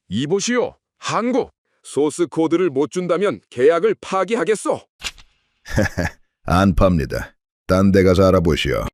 이보시오, 한국. 소스 코드를 못 준다면 계약을 파기하겠소. 안 팝니다. 딴 데 가서 알아보시오.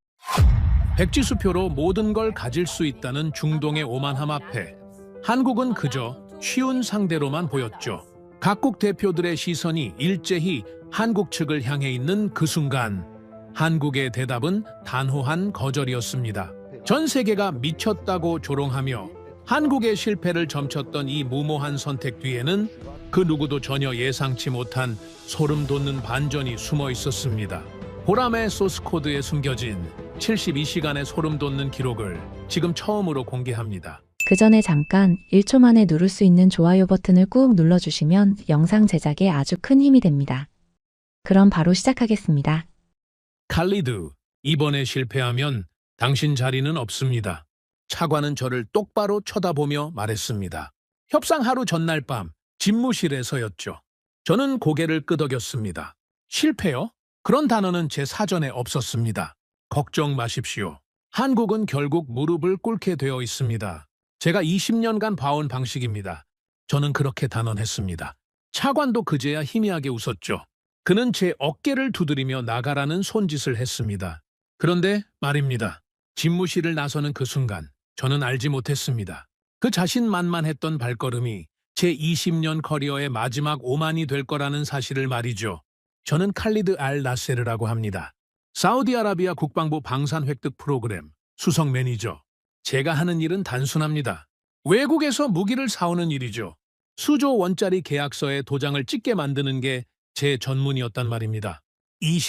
백지수표로 모든 걸 가질 수 있다는 중동의 오만함 앞에 한국은 그저 쉬운 상대로만 보였죠. 각국 대표들의 시선이 일제히 한국 측을 향해 있는 그 순간 한국의 대답은 단호한 거절이었습니다. 전 세계가 미쳤다고 조롱하며 한국의 실패를 점쳤던 이 무모한 선택 뒤에는 그 누구도 전혀 예상치 못한 소름 돋는 반전이 숨어 있었습니다. 보람의 소스코드에 숨겨진 72시간의 소름 돋는 기록을 지금 처음으로 공개합니다. 그 전에 잠깐 1초 만에 누를 수 있는 좋아요 버튼을 꾹 눌러주시면 영상 제작에 아주 큰 힘이 됩니다. 그럼 바로 시작하겠습니다. 칼리드, 이번에 실패하면 당신 자리는 없습니다. 차관은 저를 똑바로 쳐다보며 말했습니다. 협상 하루 전날 밤 집무실에서였죠. 저는 고개를 끄덕였습니다. 실패요? 그런 단어는 제 사전에 없었습니다. 걱정 마십시오. 한국은 결국 무릎을 꿇게 되어 있습니다. 제가 20년간 봐온 방식입니다. 저는 그렇게 단언했습니다. 차관도 그제야 희미하게 웃었죠. 그는 제 어깨를 두드리며 나가라는 손짓을 했습니다. 그런데 말입니다. 집무실을 나서는 그 순간 저는 알지 못했습니다. 그 자신만만했던 발걸음이 제 20년 커리어의 마지막 오만이 될 거라는 사실을 말이죠. 저는 칼리드 알 나세르라고 합니다. 사우디아라비아 국방부 방산 획득 프로그램 수석 매니저. 제가 하는 일은 단순합니다. 외국에서 무기를 사오는 일이죠. 수조 원짜리 계약서에 도장을 찍게 만드는 게 제 전문이었단 말입니다.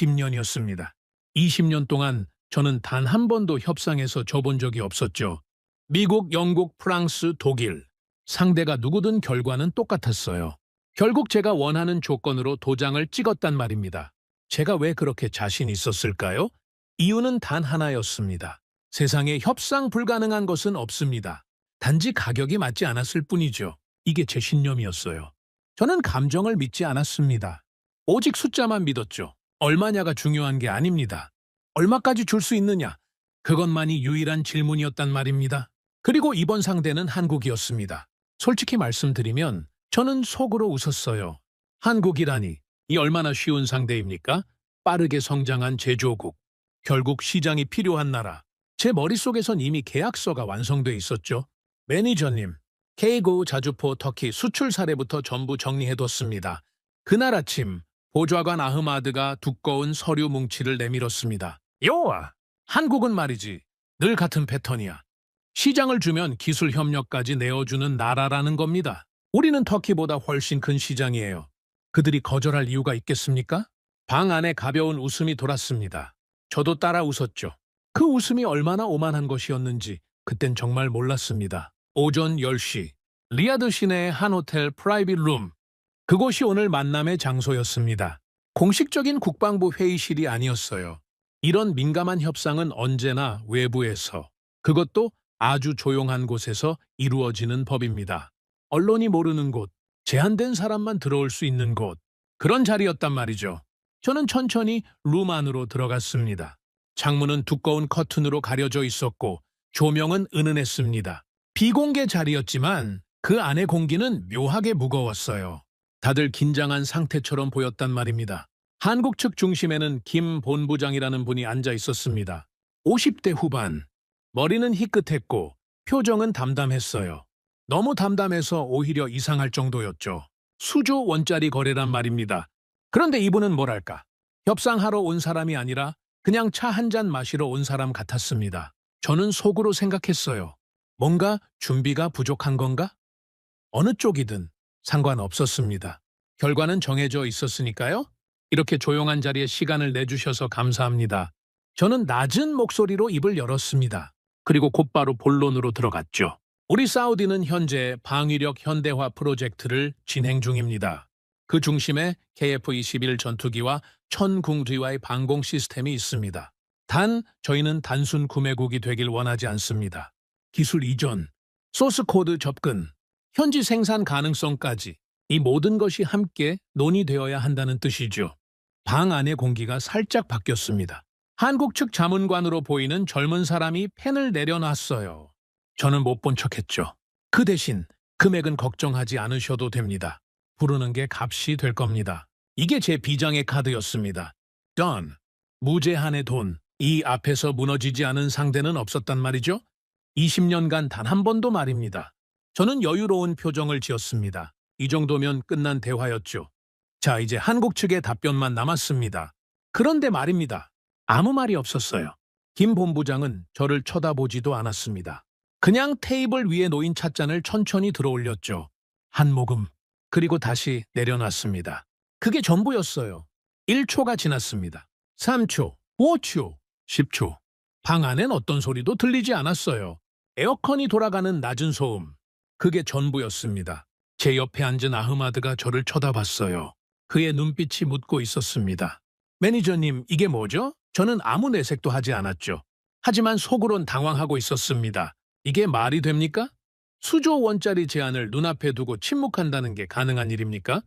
20년이었습니다. 20년 동안 저는 단 한 번도 협상에서 져본 적이 없었죠. 미국, 영국, 프랑스, 독일. 상대가 누구든 결과는 똑같았어요. 결국 제가 원하는 조건으로 도장을 찍었단 말입니다. 제가 왜 그렇게 자신 있었을까요? 이유는 단 하나였습니다. 세상에 협상 불가능한 것은 없습니다. 단지 가격이 맞지 않았을 뿐이죠. 이게 제 신념이었어요. 저는 감정을 믿지 않았습니다. 오직 숫자만 믿었죠. 얼마냐가 중요한 게 아닙니다. 얼마까지 줄 수 있느냐? 그것만이 유일한 질문이었단 말입니다. 그리고 이번 상대는 한국이었습니다. 솔직히 말씀드리면 저는 속으로 웃었어요. 한국이라니, 이 얼마나 쉬운 상대입니까? 빠르게 성장한 제조국, 결국 시장이 필요한 나라. 제 머릿속에선 이미 계약서가 완성돼 있었죠. 매니저님, K9 자주포 터키 수출 사례부터 전부 정리해뒀습니다. 그날 아침 보좌관 아흐마드가 두꺼운 서류 뭉치를 내밀었습니다. 여와, 한국은 말이지 늘 같은 패턴이야. 시장을 주면 기술 협력까지 내어주는 나라라는 겁니다. 우리는 터키보다 훨씬 큰 시장이에요. 그들이 거절할 이유가 있겠습니까? 방 안에 가벼운 웃음이 돌았습니다. 저도 따라 웃었죠. 그 웃음이 얼마나 오만한 것이었는지 그땐 정말 몰랐습니다. 오전 10시, 리야드 시내의 한 호텔 프라이빗 룸. 그곳이 오늘 만남의 장소였습니다. 공식적인 국방부 회의실이 아니었어요. 이런 민감한 협상은 언제나 외부에서, 그것도 아주 조용한 곳에서 이루어지는 법입니다. 언론이 모르는 곳, 제한된 사람만 들어올 수 있는 곳, 그런 자리였단 말이죠. 저는 천천히 룸 안으로 들어갔습니다. 창문은 두꺼운 커튼으로 가려져 있었고 조명은 은은했습니다. 비공개 자리였지만 그 안의 공기는 묘하게 무거웠어요. 다들 긴장한 상태처럼 보였단 말입니다. 한국 측 중심에는 김 본부장이라는 분이 앉아 있었습니다. 50대 후반, 머리는 희끗했고 표정은 담담했어요. 너무 담담해서 오히려 이상할 정도였죠. 수조 원짜리 거래란 말입니다. 그런데 이분은 뭐랄까, 협상하러 온 사람이 아니라 그냥 차 한 잔 마시러 온 사람 같았습니다. 저는 속으로 생각했어요. 뭔가 준비가 부족한 건가? 어느 쪽이든 상관없었습니다. 결과는 정해져 있었으니까요. 이렇게 조용한 자리에 시간을 내주셔서 감사합니다. 저는 낮은 목소리로 입을 열었습니다. 그리고 곧바로 본론으로 들어갔죠. 우리 사우디는 현재 방위력 현대화 프로젝트를 진행 중입니다. 그 중심에 KF-21 전투기와 천궁지와의 방공 시스템이 있습니다. 단, 저희는 단순 구매국이 되길 원하지 않습니다. 기술 이전, 소스 코드 접근, 현지 생산 가능성까지 이 모든 것이 함께 논의되어야 한다는 뜻이죠. 방 안의 공기가 살짝 바뀌었습니다. 한국 측 자문관으로 보이는 젊은 사람이 펜을 내려놨어요. 저는 못 본 척했죠. 그 대신 금액은 걱정하지 않으셔도 됩니다. 부르는 게 값이 될 겁니다. 이게 제 비장의 카드였습니다. Done. 무제한의 돈. 이 앞에서 무너지지 않은 상대는 없었단 말이죠. 20년간 단 한 번도 말입니다. 저는 여유로운 표정을 지었습니다. 이 정도면 끝난 대화였죠. 자, 이제 한국 측의 답변만 남았습니다. 그런데 말입니다. 아무 말이 없었어요. 김 본부장은 저를 쳐다보지도 않았습니다. 그냥 테이블 위에 놓인 찻잔을 천천히 들어올렸죠. 한 모금, 그리고 다시 내려놨습니다. 그게 전부였어요. 1초가 지났습니다. 3초, 5초, 10초. 방 안엔 어떤 소리도 들리지 않았어요. 에어컨이 돌아가는 낮은 소음. 그게 전부였습니다. 제 옆에 앉은 아흐마드가 저를 쳐다봤어요. 그의 눈빛이 묻고 있었습니다. 매니저님, 이게 뭐죠? 저는 아무 내색도 하지 않았죠. 하지만 속으론 당황하고 있었습니다. 이게 말이 됩니까? 수조 원짜리 제안을 눈앞에 두고 침묵한다는 게 가능한 일입니까?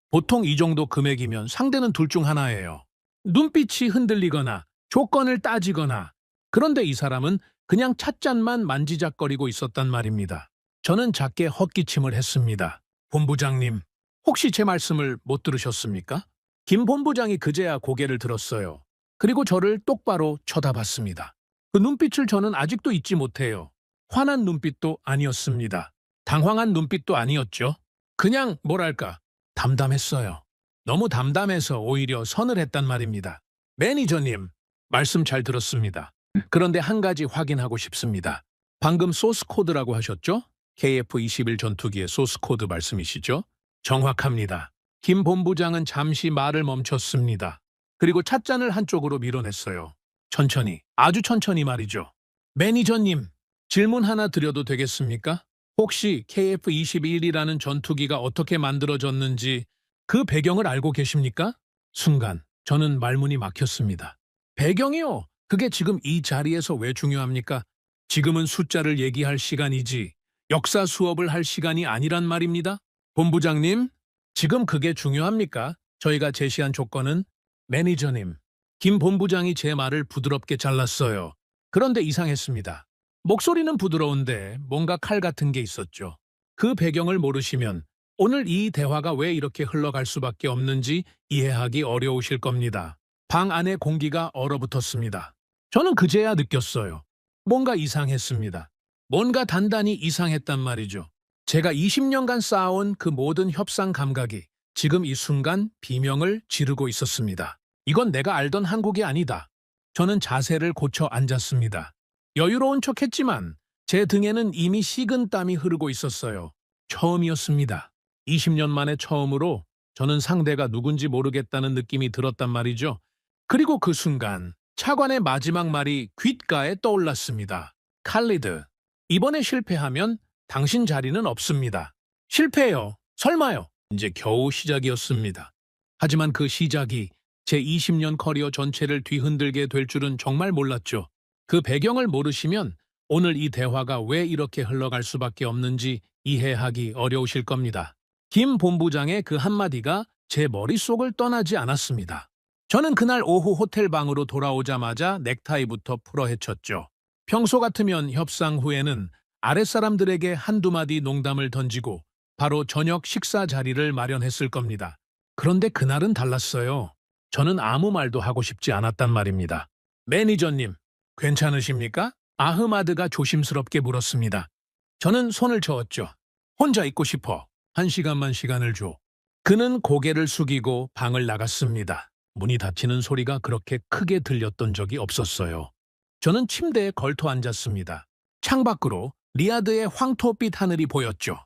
보통 이 정도 금액이면 상대는 둘 중 하나예요. 눈빛이 흔들리거나 조건을 따지거나. 그런데 이 사람은 그냥 찻잔만 만지작거리고 있었단 말입니다. 저는 작게 헛기침을 했습니다. 본부장님, 혹시 제 말씀을 못 들으셨습니까? 김 본부장이 그제야 고개를 들었어요. 그리고 저를 똑바로 쳐다봤습니다. 그 눈빛을 저는 아직도 잊지 못해요. 화난 눈빛도 아니었습니다. 당황한 눈빛도 아니었죠. 그냥 뭐랄까 담담했어요. 너무 담담해서 오히려 서늘했단 말입니다. 매니저님, 말씀 잘 들었습니다. 그런데 한 가지 확인하고 싶습니다. 방금 소스 코드라고 하셨죠? KF-21 전투기의 소스 코드 말씀이시죠? 정확합니다. 김 본부장은 잠시 말을 멈췄습니다. 그리고 찻잔을 한쪽으로 밀어냈어요. 천천히, 아주 천천히 말이죠. 매니저님, 질문 하나 드려도 되겠습니까? 혹시 KF-21이라는 전투기가 어떻게 만들어졌는지 그 배경을 알고 계십니까? 순간 저는 말문이 막혔습니다. 배경이요? 그게 지금 이 자리에서 왜 중요합니까? 지금은 숫자를 얘기할 시간이지 역사 수업을 할 시간이 아니란 말입니다. 본부장님, 지금 그게 중요합니까? 저희가 제시한 조건은 매니저님, 김 본부장이 제 말을 부드럽게 잘랐어요. 그런데 이상했습니다. 목소리는 부드러운데 뭔가 칼 같은 게 있었죠. 그 배경을 모르시면 오늘 이 대화가 왜 이렇게 흘러갈 수밖에 없는지 이해하기 어려우실 겁니다. 방 안의 공기가 얼어붙었습니다. 저는 그제야 느꼈어요. 뭔가 이상했습니다. 뭔가 단단히 이상했단 말이죠. 제가 20년간 쌓아온 그 모든 협상 감각이 지금 이 순간 비명을 지르고 있었습니다. 이건 내가 알던 한국이 아니다. 저는 자세를 고쳐 앉았습니다. 여유로운 척했지만 제 등에는 이미 식은 땀이 흐르고 있었어요. 처음이었습니다. 20년 만에 처음으로 저는 상대가 누군지 모르겠다는 느낌이 들었단 말이죠. 그리고 그 순간 차관의 마지막 말이 귓가에 떠올랐습니다. 칼리드, 이번에 실패하면 당신 자리는 없습니다. 실패요. 설마요. 이제 겨우 시작이었습니다. 하지만 그 시작이 제 20년 커리어 전체를 뒤흔들게 될 줄은 정말 몰랐죠. 그 배경을 모르시면 오늘 이 대화가 왜 이렇게 흘러갈 수밖에 없는지 이해하기 어려우실 겁니다. 김 본부장의 그 한마디가 제 머릿속을 떠나지 않았습니다. 저는 그날 오후 호텔 방으로 돌아오자마자 넥타이부터 풀어 헤쳤죠. 평소 같으면 협상 후에는 아랫사람들에게 한두 마디 농담을 던지고 바로 저녁 식사 자리를 마련했을 겁니다. 그런데 그날은 달랐어요. 저는 아무 말도 하고 싶지 않았단 말입니다. 매니저님, 괜찮으십니까? 아흐마드가 조심스럽게 물었습니다. 저는 손을 저었죠. 혼자 있고 싶어. 1시간만 시간을 줘. 그는 고개를 숙이고 방을 나갔습니다. 문이 닫히는 소리가 그렇게 크게 들렸던 적이 없었어요. 저는 침대에 걸터 앉았습니다. 창밖으로 리야드의 황토빛 하늘이 보였죠.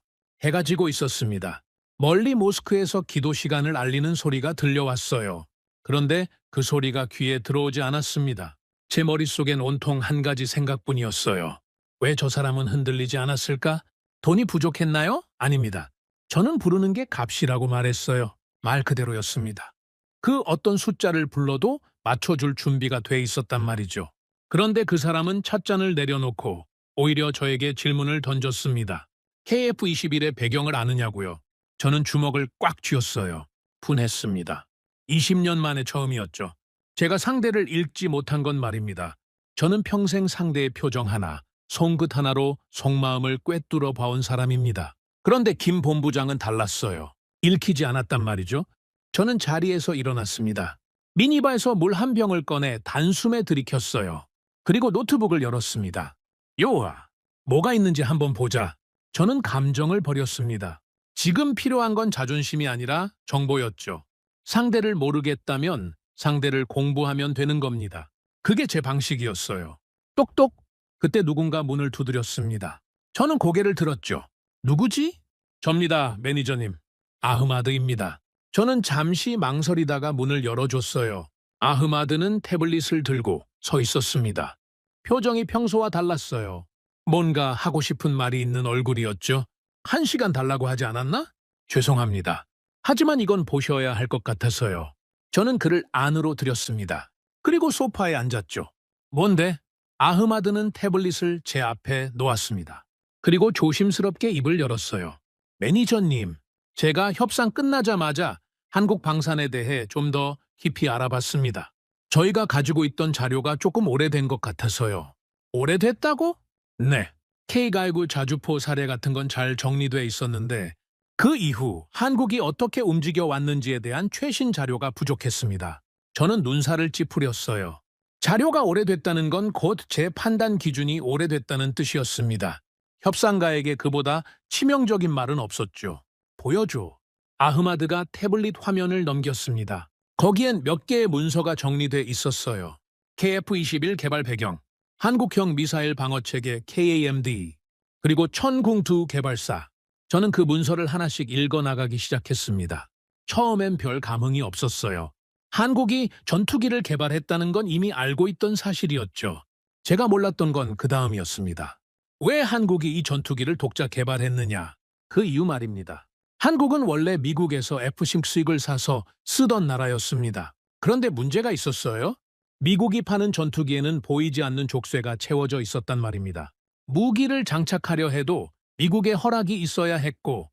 해가 지고 있었습니다. 멀리 모스크에서 기도 시간을 알리는 소리가 들려왔어요. 그런데 그 소리가 귀에 들어오지 않았습니다. 제 머릿속엔 온통 한 가지 생각뿐이었어요. 왜 저 사람은 흔들리지 않았을까? 돈이 부족했나요? 아닙니다. 저는 부르는 게 값이라고 말했어요. 말 그대로였습니다. 그 어떤 숫자를 불러도 맞춰줄 준비가 돼 있었단 말이죠. 그런데 그 사람은 찻잔을 내려놓고 오히려 저에게 질문을 던졌습니다. KF-21의 배경을 아느냐고요? 저는 주먹을 꽉 쥐었어요. 분했습니다. 20년 만에 처음이었죠. 제가 상대를 읽지 못한 건 말입니다. 저는 평생 상대의 표정 하나, 손끝 하나로 속마음을 꿰뚫어 봐온 사람입니다. 그런데 김 본부장은 달랐어요. 읽히지 않았단 말이죠. 저는 자리에서 일어났습니다. 미니바에서 물 한 병을 꺼내 단숨에 들이켰어요. 그리고 노트북을 열었습니다. 요아, 뭐가 있는지 한번 보자. 저는 감정을 버렸습니다. 지금 필요한 건 자존심이 아니라 정보였죠. 상대를 모르겠다면 상대를 공부하면 되는 겁니다. 그게 제 방식이었어요. 똑똑! 그때 누군가 문을 두드렸습니다. 저는 고개를 들었죠. 누구지? 접니다, 매니저님. 아흐마드입니다. 저는 잠시 망설이다가 문을 열어줬어요. 아흐마드는 태블릿을 들고 서 있었습니다. 표정이 평소와 달랐어요. 뭔가 하고 싶은 말이 있는 얼굴이었죠. 1시간 달라고 하지 않았나? 죄송합니다. 하지만 이건 보셔야 할 것 같아서요. 저는 그를 안으로 들였습니다. 그리고 소파에 앉았죠. 뭔데? 아흐마드는 태블릿을 제 앞에 놓았습니다. 그리고 조심스럽게 입을 열었어요. 매니저님, 제가 협상 끝나자마자 한국 방산에 대해 좀 더 깊이 알아봤습니다. 저희가 가지고 있던 자료가 조금 오래된 것 같아서요. 오래됐다고? 네. K가이구 자주포 사례 같은 건 잘 정리돼 있었는데 그 이후 한국이 어떻게 움직여 왔는지에 대한 최신 자료가 부족했습니다. 저는 눈살을 찌푸렸어요. 자료가 오래됐다는 건 곧 제 판단 기준이 오래됐다는 뜻이었습니다. 협상가에게 그보다 치명적인 말은 없었죠. 보여줘. 아흐마드가 태블릿 화면을 넘겼습니다. 거기엔 몇 개의 문서가 정리돼 있었어요. KF-21 개발 배경, 한국형 미사일 방어체계 KAMD, 그리고 천궁2 개발사. 저는 그 문서를 하나씩 읽어나가기 시작했습니다. 처음엔 별 감흥이 없었어요. 한국이 전투기를 개발했다는 건 이미 알고 있던 사실이었죠. 제가 몰랐던 건 그 다음이었습니다. 왜 한국이 이 전투기를 독자 개발했느냐? 그 이유 말입니다. 한국은 원래 미국에서 F-16을 사서 쓰던 나라였습니다. 그런데 문제가 있었어요. 미국이 파는 전투기에는 보이지 않는 족쇄가 채워져 있었단 말입니다. 무기를 장착하려 해도 미국의 허락이 있어야 했고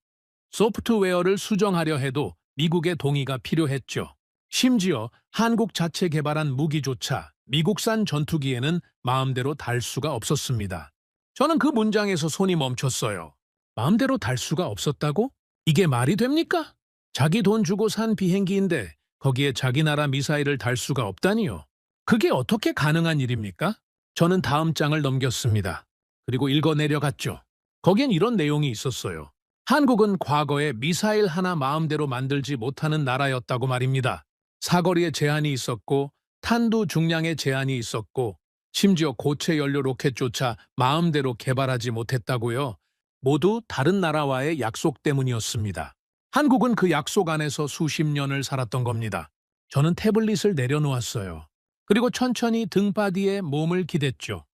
소프트웨어를 수정하려 해도 미국의 동의가 필요했죠. 심지어 한국 자체 개발한 무기조차 미국산 전투기에는 마음대로 달 수가 없었습니다. 저는 그 문장에서 손이 멈췄어요. 마음대로 달 수가 없었다고? 이게 말이 됩니까? 자기 돈 주고 산 비행기인데 거기에 자기 나라 미사일을 달 수가 없다니요. 그게 어떻게 가능한 일입니까? 저는 다음 장을 넘겼습니다. 그리고 읽어 내려갔죠. 거기엔 이런 내용이 있었어요. 한국은 과거에 미사일 하나 마음대로 만들지 못하는 나라였다고 말입니다. 사거리에 제한이 있었고 탄두 중량에 제한이 있었고 심지어 고체 연료 로켓조차 마음대로 개발하지 못했다고요. 모두 다른 나라와의 약속 때문이었습니다. 한국은 그 약속 안에서 수십 년을 살았던 겁니다. 저는 태블릿을 내려놓았어요. 그리고 천천히 등바디에 몸을 기댔죠.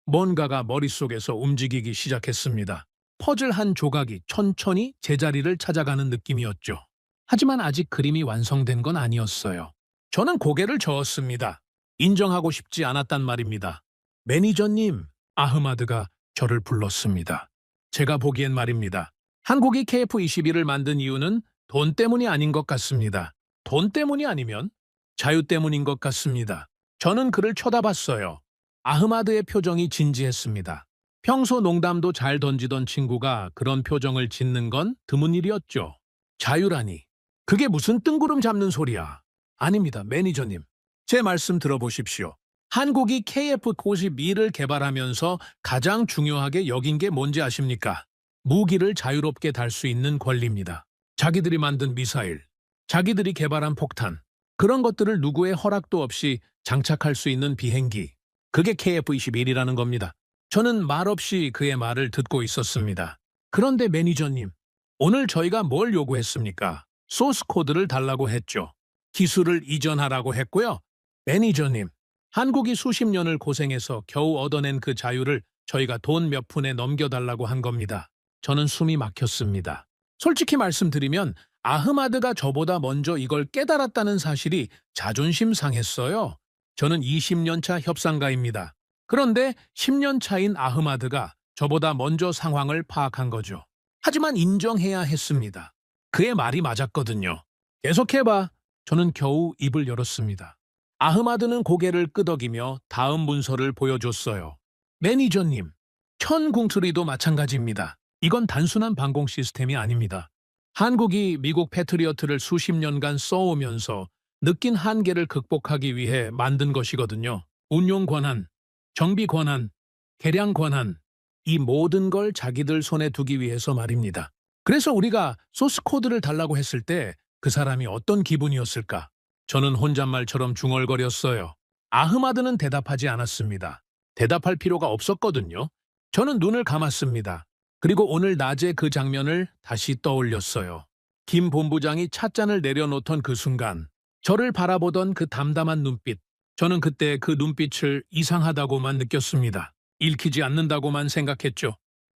뭔가가 머릿속에서 움직이기 시작했습니다. 퍼즐 한 조각이 천천히 제자리를 찾아가는 느낌이었죠. 하지만 아직 그림이 완성된 건 아니었어요. 저는 고개를 저었습니다. 인정하고 싶지 않았단 말입니다. 매니저님, 아흐마드가 저를 불렀습니다. 제가 보기엔 말입니다. 한국이 KF-21을 만든 이유는 돈 때문이 아닌 것 같습니다. 돈 때문이 아니면 자유 때문인 것 같습니다. 저는 그를 쳐다봤어요. 아흐마드의 표정이 진지했습니다. 평소 농담도 잘 던지던 친구가 그런 표정을 짓는 건 드문 일이었죠. 자유라니. 그게 무슨 뜬구름 잡는 소리야. 아닙니다, 매니저님. 제 말씀 들어보십시오. 한국이 KF-92를 개발하면서 가장 중요하게 여긴 게 뭔지 아십니까? 무기를 자유롭게 달 수 있는 권리입니다. 자기들이 만든 미사일, 자기들이 개발한 폭탄, 그런 것들을 누구의 허락도 없이 장착할 수 있는 비행기. 그게 KF-21이라는 겁니다. 저는 말없이 그의 말을 듣고 있었습니다. 그런데 매니저님, 오늘 저희가 뭘 요구했습니까? 소스 코드를 달라고 했죠. 기술을 이전하라고 했고요. 매니저님, 한국이 수십 년을 고생해서 겨우 얻어낸 그 자유를 저희가 돈 몇 푼에 넘겨달라고 한 겁니다. 저는 숨이 막혔습니다. 솔직히 말씀드리면 아흐마드가 저보다 먼저 이걸 깨달았다는 사실이 자존심 상했어요. 저는 20년 차 협상가입니다. 그런데 10년 차인 아흐마드가 저보다 먼저 상황을 파악한 거죠. 하지만 인정해야 했습니다. 그의 말이 맞았거든요. 계속해봐. 저는 겨우 입을 열었습니다. 아흐마드는 고개를 끄덕이며 다음 문서를 보여줬어요. 매니저님, 천궁3도 마찬가지입니다. 이건 단순한 방공 시스템이 아닙니다. 한국이 미국 패트리어트를 수십 년간 써오면서 느낀 한계를 극복하기 위해 만든 것이거든요. 운용 권한, 정비 권한, 개량 권한, 이 모든 걸 자기들 손에 두기 위해서 말입니다. 그래서 우리가 소스 코드를 달라고 했을 때 그 사람이 어떤 기분이었을까? 저는 혼잣말처럼 중얼거렸어요. 아흐마드는 대답하지 않았습니다. 대답할 필요가 없었거든요. 저는 눈을 감았습니다. 그리고 오늘 낮에 그 장면을 다시 떠올렸어요. 김 본부장이 찻잔을 내려놓던 그 순간, 저를 바라보던 그 담담한 눈빛, 저는 그때 그 눈빛을 이상하다고만 느꼈습니다. 읽히지 않는다고만 생각했죠.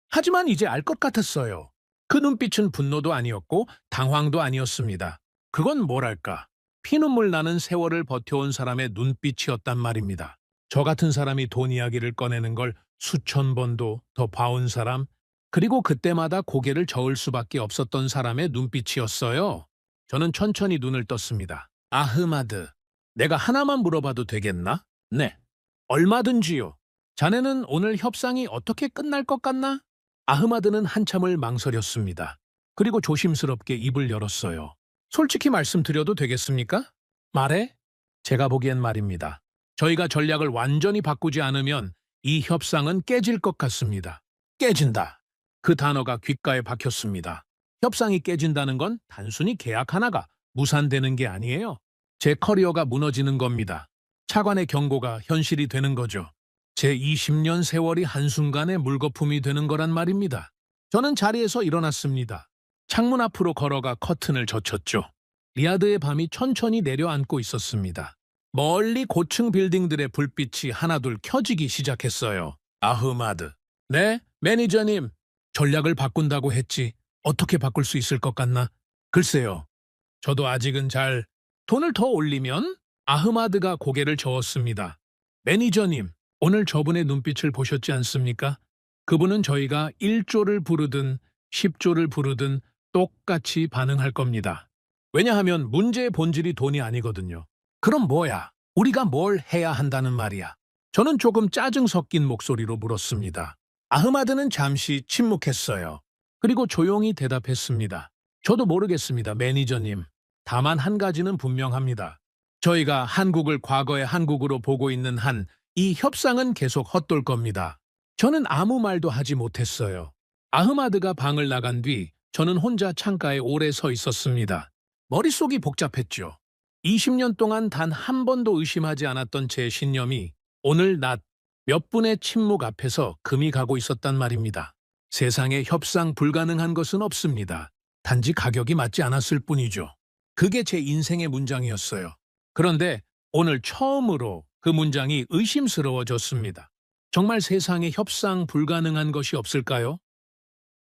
하지만 이제 알 것 같았어요. 그 눈빛은 분노도 아니었고 당황도 아니었습니다. 그건 뭐랄까, 피눈물 나는 세월을 버텨온 사람의 눈빛이었단 말입니다. 저 같은 사람이 돈 이야기를 꺼내는 걸 수천 번도 더 봐온 사람, 그리고 그때마다 고개를 저을 수밖에 없었던 사람의 눈빛이었어요. 저는 천천히 눈을 떴습니다. 아흐마드, 내가 하나만 물어봐도 되겠나? 네. 얼마든지요. 자네는 오늘 협상이 어떻게 끝날 것 같나? 아흐마드는 한참을 망설였습니다. 그리고 조심스럽게 입을 열었어요. 솔직히 말씀드려도 되겠습니까? 말해? 제가 보기엔 말입니다. 저희가 전략을 완전히 바꾸지 않으면 이 협상은 깨질 것 같습니다. 깨진다. 그 단어가 귓가에 박혔습니다. 협상이 깨진다는 건 단순히 계약 하나가 무산되는 게 아니에요. 제 커리어가 무너지는 겁니다. 차관의 경고가 현실이 되는 거죠. 제 20년 세월이 한순간에 물거품이 되는 거란 말입니다. 저는 자리에서 일어났습니다. 창문 앞으로 걸어가 커튼을 젖혔죠. 리야드의 밤이 천천히 내려앉고 있었습니다. 멀리 고층 빌딩들의 불빛이 하나둘 켜지기 시작했어요. 아흐마드. 네, 매니저님. 전략을 바꾼다고 했지. 어떻게 바꿀 수 있을 것 같나? 글쎄요. 저도 아직은 잘... 돈을 더 올리면? 아흐마드가 고개를 저었습니다. 매니저님, 오늘 저분의 눈빛을 보셨지 않습니까? 그분은 저희가 1조를 부르든 10조를 부르든 똑같이 반응할 겁니다. 왜냐하면 문제의 본질이 돈이 아니거든요. 그럼 뭐야? 우리가 뭘 해야 한다는 말이야? 저는 조금 짜증 섞인 목소리로 물었습니다. 아흐마드는 잠시 침묵했어요. 그리고 조용히 대답했습니다. 저도 모르겠습니다, 매니저님. 다만 한 가지는 분명합니다. 저희가 한국을 과거의 한국으로 보고 있는 한 이 협상은 계속 헛돌 겁니다. 저는 아무 말도 하지 못했어요. 아흐마드가 방을 나간 뒤 저는 혼자 창가에 오래 서 있었습니다. 머릿속이 복잡했죠. 20년 동안 단 한 번도 의심하지 않았던 제 신념이 오늘 낮 몇 분의 침묵 앞에서 금이 가고 있었단 말입니다. 세상에 협상 불가능한 것은 없습니다. 단지 가격이 맞지 않았을 뿐이죠. 그게 제 인생의 문장이었어요. 그런데 오늘 처음으로 그 문장이 의심스러워졌습니다. 정말 세상에 협상 불가능한 것이 없을까요?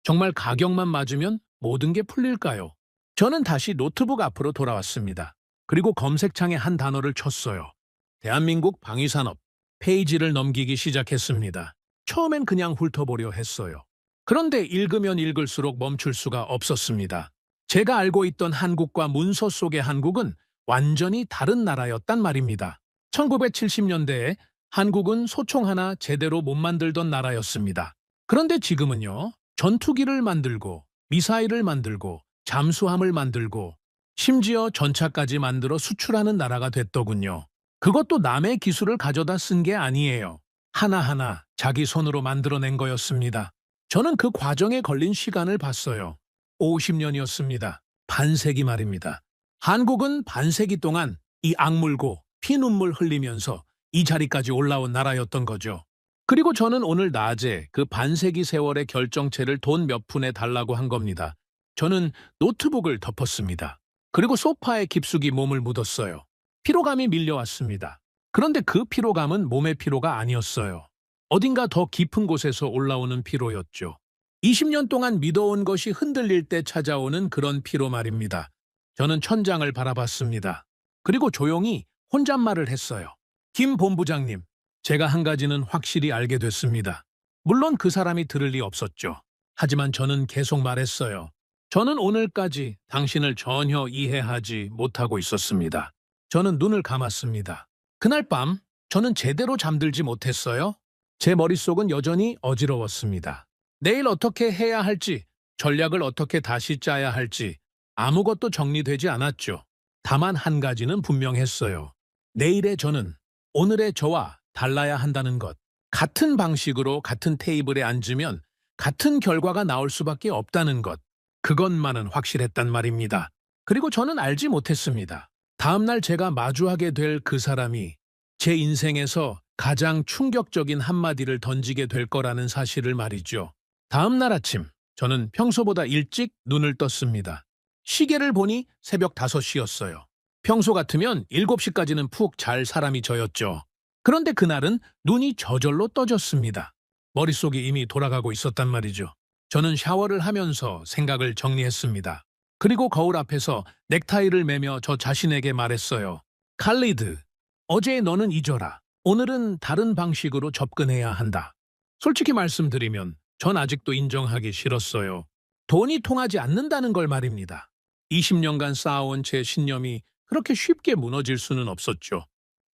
정말 가격만 맞으면 모든 게 풀릴까요? 저는 다시 노트북 앞으로 돌아왔습니다. 그리고 검색창에 한 단어를 쳤어요. 대한민국 방위산업. 페이지를 넘기기 시작했습니다. 처음엔 그냥 훑어보려 했어요. 그런데 읽으면 읽을수록 멈출 수가 없었습니다. 제가 알고 있던 한국과 문서 속의 한국은 완전히 다른 나라였단 말입니다. 1970년대에 한국은 소총 하나 제대로 못 만들던 나라였습니다. 그런데 지금은요, 전투기를 만들고 미사일을 만들고 잠수함을 만들고 심지어 전차까지 만들어 수출하는 나라가 됐더군요. 그것도 남의 기술을 가져다 쓴 게 아니에요. 하나하나 자기 손으로 만들어낸 거였습니다. 저는 그 과정에 걸린 시간을 봤어요. 50년이었습니다. 반세기 말입니다. 한국은 반세기 동안 이 악물고 피눈물 흘리면서 이 자리까지 올라온 나라였던 거죠. 그리고 저는 오늘 낮에 그 반세기 세월의 결정체를 돈 몇 푼에 달라고 한 겁니다. 저는 노트북을 덮었습니다. 그리고 소파에 깊숙이 몸을 묻었어요. 피로감이 밀려왔습니다. 그런데 그 피로감은 몸의 피로가 아니었어요. 어딘가 더 깊은 곳에서 올라오는 피로였죠. 20년 동안 믿어온 것이 흔들릴 때 찾아오는 그런 피로 말입니다. 저는 천장을 바라봤습니다. 그리고 조용히 혼잣말을 했어요. 김 본부장님, 제가 한 가지는 확실히 알게 됐습니다. 물론 그 사람이 들을 리 없었죠. 하지만 저는 계속 말했어요. 저는 오늘까지 당신을 전혀 이해하지 못하고 있었습니다. 저는 눈을 감았습니다. 그날 밤 저는 제대로 잠들지 못했어요. 제 머릿속은 여전히 어지러웠습니다. 내일 어떻게 해야 할지, 전략을 어떻게 다시 짜야 할지 아무것도 정리되지 않았죠. 다만 한 가지는 분명했어요. 내일의 저는 오늘의 저와 달라야 한다는 것. 같은 방식으로 같은 테이블에 앉으면 같은 결과가 나올 수밖에 없다는 것. 그것만은 확실했단 말입니다. 그리고 저는 알지 못했습니다. 다음날 제가 마주하게 될 그 사람이 제 인생에서 가장 충격적인 한마디를 던지게 될 거라는 사실을 말이죠. 다음날 아침, 저는 평소보다 일찍 눈을 떴습니다. 시계를 보니 새벽 5시였어요. 평소 같으면 7시까지는 푹 잘 사람이 저였죠. 그런데 그날은 눈이 저절로 떠졌습니다. 머릿속이 이미 돌아가고 있었단 말이죠. 저는 샤워를 하면서 생각을 정리했습니다. 그리고 거울 앞에서 넥타이를 매며 저 자신에게 말했어요. 칼리드, 어제의 너는 잊어라. 오늘은 다른 방식으로 접근해야 한다. 솔직히 말씀드리면 전 아직도 인정하기 싫었어요. 돈이 통하지 않는다는 걸 말입니다. 20년간 쌓아온 제 신념이 그렇게 쉽게 무너질 수는 없었죠.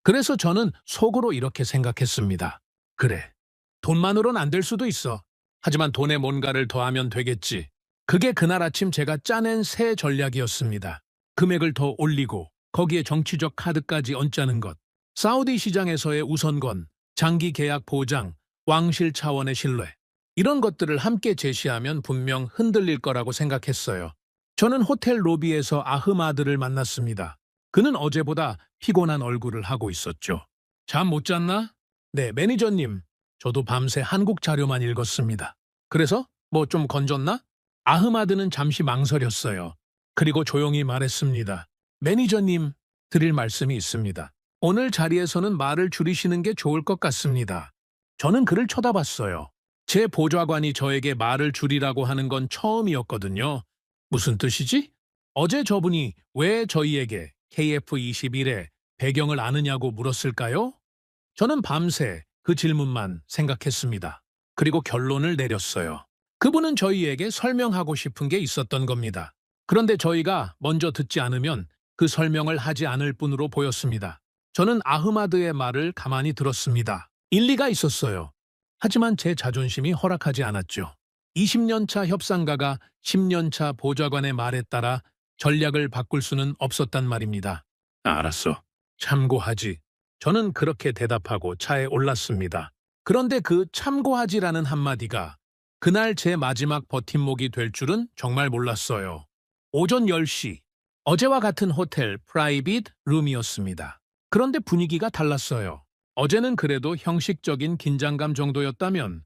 그래서 저는 속으로 이렇게 생각했습니다. 그래, 돈만으론 안 될 수도 있어. 하지만 돈에 뭔가를 더하면 되겠지. 그게 그날 아침 제가 짜낸 새 전략이었습니다. 금액을 더 올리고 거기에 정치적 카드까지 얹자는 것. 사우디 시장에서의 우선권, 장기 계약 보장, 왕실 차원의 신뢰. 이런 것들을 함께 제시하면 분명 흔들릴 거라고 생각했어요. 저는 호텔 로비에서 아흐마드를 만났습니다. 그는 어제보다 피곤한 얼굴을 하고 있었죠. 잠 못 잤나? 네, 매니저님. 저도 밤새 한국 자료만 읽었습니다. 그래서 뭐 좀 건졌나? 아흐마드는 잠시 망설였어요. 그리고 조용히 말했습니다. 매니저님, 드릴 말씀이 있습니다. 오늘 자리에서는 말을 줄이시는 게 좋을 것 같습니다. 저는 그를 쳐다봤어요. 제 보좌관이 저에게 말을 줄이라고 하는 건 처음이었거든요. 무슨 뜻이지? 어제 저분이 왜 저희에게 KF21의 배경을 아느냐고 물었을까요? 저는 밤새 그 질문만 생각했습니다. 그리고 결론을 내렸어요. 그분은 저희에게 설명하고 싶은 게 있었던 겁니다. 그런데 저희가 먼저 듣지 않으면 그 설명을 하지 않을 뿐으로 보였습니다. 저는 아흐마드의 말을 가만히 들었습니다. 일리가 있었어요. 하지만 제 자존심이 허락하지 않았죠. 20년차 협상가가 10년차 보좌관의 말에 따라 전략을 바꿀 수는 없었단 말입니다. 알았어. 참고하지. 저는 그렇게 대답하고 차에 올랐습니다. 그런데 그 참고하지라는 한마디가 그날 제 마지막 버팀목이 될 줄은 정말 몰랐어요. 오전 10시, 어제와 같은 호텔 프라이빗 룸이었습니다. 그런데 분위기가 달랐어요. 어제는 그래도 형식적인 긴장감 정도였다면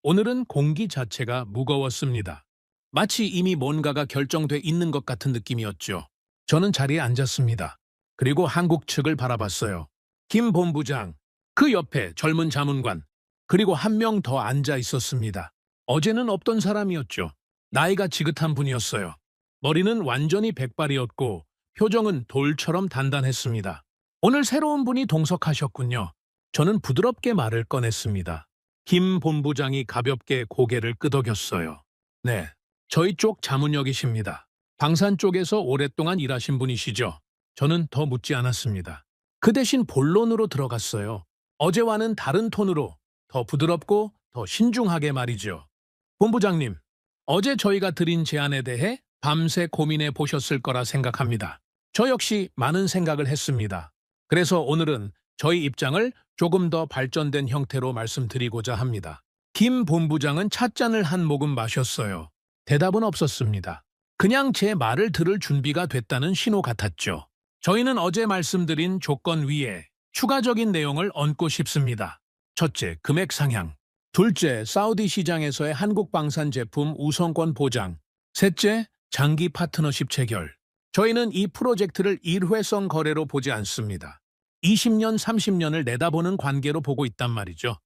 오늘은 공기 자체가 무거웠습니다. 마치 이미 뭔가가 결정돼 있는 것 같은 느낌이었죠. 저는 자리에 앉았습니다. 그리고 한국 측을 바라봤어요. 김 본부장, 그 옆에 젊은 자문관, 그리고 한 명 더 앉아 있었습니다. 어제는 없던 사람이었죠. 나이가 지긋한 분이었어요. 머리는 완전히 백발이었고 표정은 돌처럼 단단했습니다. 오늘 새로운 분이 동석하셨군요. 저는 부드럽게 말을 꺼냈습니다. 김 본부장이 가볍게 고개를 끄덕였어요. 네, 저희 쪽 자문역이십니다. 방산 쪽에서 오랫동안 일하신 분이시죠? 저는 더 묻지 않았습니다. 그 대신 본론으로 들어갔어요. 어제와는 다른 톤으로 더 부드럽고 더 신중하게 말이죠. 본부장님, 어제 저희가 드린 제안에 대해 밤새 고민해 보셨을 거라 생각합니다. 저 역시 많은 생각을 했습니다. 그래서 오늘은 저희 입장을 조금 더 발전된 형태로 말씀드리고자 합니다. 김 본부장은 찻잔을 한 모금 마셨어요. 대답은 없었습니다. 그냥 제 말을 들을 준비가 됐다는 신호 같았죠. 저희는 어제 말씀드린 조건 위에 추가적인 내용을 얹고 싶습니다. 첫째, 금액 상향. 둘째, 사우디 시장에서의 한국 방산 제품 우선권 보장. 셋째, 장기 파트너십 체결. 저희는 이 프로젝트를 일회성 거래로 보지 않습니다. 20년, 30년을 내다보는 관계로 보고 있단 말이죠.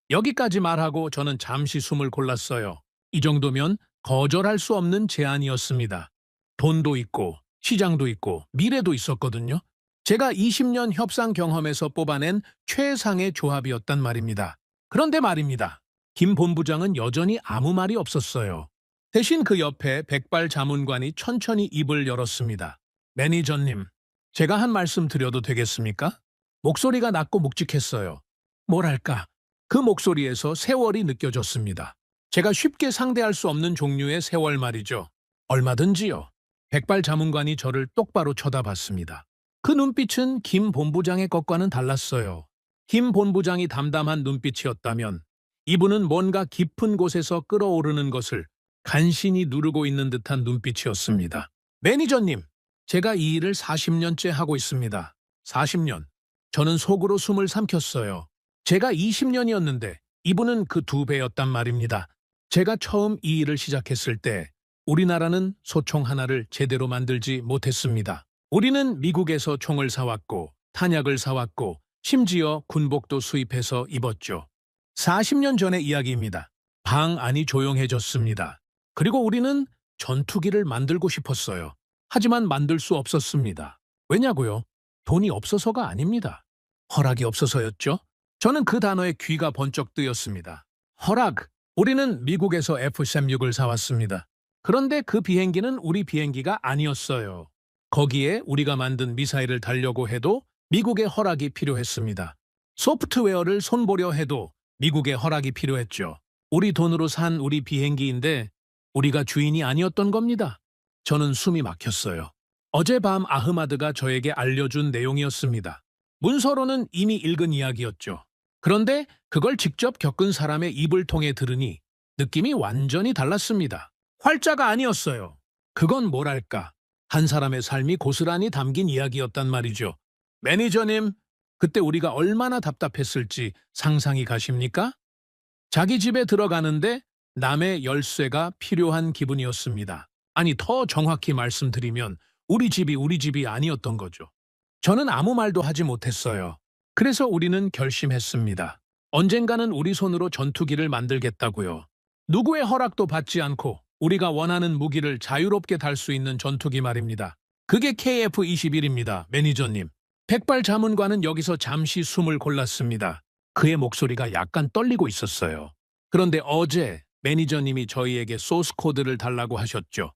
여기까지 말하고 저는 잠시 숨을 골랐어요. 이 정도면 거절할 수 없는 제안이었습니다. 돈도 있고 시장도 있고 미래도 있었거든요. 제가 20년 협상 경험에서 뽑아낸 최상의 조합이었단 말입니다. 그런데 말입니다. 김 본부장은 여전히 아무 말이 없었어요. 대신 그 옆에 백발 자문관이 천천히 입을 열었습니다. 매니저님, 제가 한 말씀 드려도 되겠습니까? 목소리가 낮고 묵직했어요. 뭐랄까, 그 목소리에서 세월이 느껴졌습니다. 제가 쉽게 상대할 수 없는 종류의 세월 말이죠. 얼마든지요. 백발 자문관이 저를 똑바로 쳐다봤습니다. 그 눈빛은 김 본부장의 것과는 달랐어요. 김 본부장이 담담한 눈빛이었다면 이분은 뭔가 깊은 곳에서 끓어오르는 것을 간신히 누르고 있는 듯한 눈빛이었습니다. 매니저님, 제가 이 일을 40년째 하고 있습니다. 40년. 저는 속으로 숨을 삼켰어요. 제가 20년이었는데 이분은 그 2배였단 말입니다. 제가 처음 이 일을 시작했을 때 우리나라는 소총 하나를 제대로 만들지 못했습니다. 우리는 미국에서 총을 사왔고 탄약을 사왔고 심지어 군복도 수입해서 입었죠. 40년 전의 이야기입니다. 방 안이 조용해졌습니다. 그리고 우리는 전투기를 만들고 싶었어요. 하지만 만들 수 없었습니다. 왜냐고요? 돈이 없어서가 아닙니다. 허락이 없어서였죠. 저는 그 단어에 귀가 번쩍 뜨였습니다. 허락. 우리는 미국에서 F-16을 사왔습니다. 그런데 그 비행기는 우리 비행기가 아니었어요. 거기에 우리가 만든 미사일을 달려고 해도 미국의 허락이 필요했습니다. 소프트웨어를 손보려 해도 미국의 허락이 필요했죠. 우리 돈으로 산 우리 비행기인데 우리가 주인이 아니었던 겁니다. 저는 숨이 막혔어요. 어젯밤 아흐마드가 저에게 알려준 내용이었습니다. 문서로는 이미 읽은 이야기였죠. 그런데 그걸 직접 겪은 사람의 입을 통해 들으니 느낌이 완전히 달랐습니다. 활자가 아니었어요. 그건 뭐랄까, 한 사람의 삶이 고스란히 담긴 이야기였단 말이죠. 매니저님, 그때 우리가 얼마나 답답했을지 상상이 가십니까? 자기 집에 들어가는데 남의 열쇠가 필요한 기분이었습니다. 아니, 더 정확히 말씀드리면 우리 집이 아니었던 거죠. 저는 아무 말도 하지 못했어요. 그래서 우리는 결심했습니다. 언젠가는 우리 손으로 전투기를 만들겠다고요. 누구의 허락도 받지 않고 우리가 원하는 무기를 자유롭게 달 수 있는 전투기 말입니다. 그게 KF-21입니다, 매니저님. 백발 자문관은 여기서 잠시 숨을 골랐습니다. 그의 목소리가 약간 떨리고 있었어요. 그런데 어제 매니저님이 저희에게 소스 코드를 달라고 하셨죠.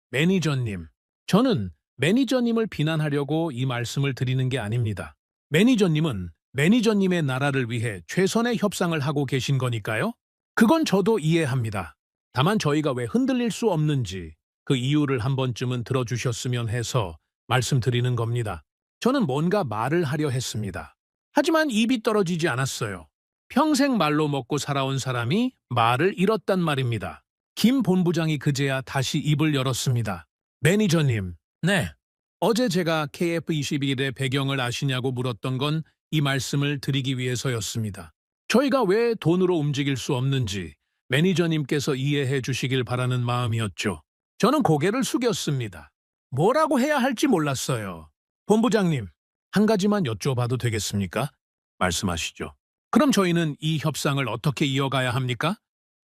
매니저님, 저는 매니저님을 비난하려고 이 말씀을 드리는 게 아닙니다. 매니저님은 매니저님의 나라를 위해 최선의 협상을 하고 계신 거니까요. 그건 저도 이해합니다. 다만 저희가 왜 흔들릴 수 없는지 그 이유를 한 번쯤은 들어주셨으면 해서 말씀드리는 겁니다. 저는 뭔가 말을 하려 했습니다. 하지만 입이 떨어지지 않았어요. 평생 말로 먹고 살아온 사람이 말을 잃었단 말입니다. 김 본부장이 그제야 다시 입을 열었습니다. 매니저님, 네. 어제 제가 KF-21의 배경을 아시냐고 물었던 건 이 말씀을 드리기 위해서였습니다. 저희가 왜 돈으로 움직일 수 없는지 매니저님께서 이해해 주시길 바라는 마음이었죠. 저는 고개를 숙였습니다. 뭐라고 해야 할지 몰랐어요. 본부장님, 한 가지만 여쭤봐도 되겠습니까? 말씀하시죠. 그럼 저희는 이 협상을 어떻게 이어가야 합니까?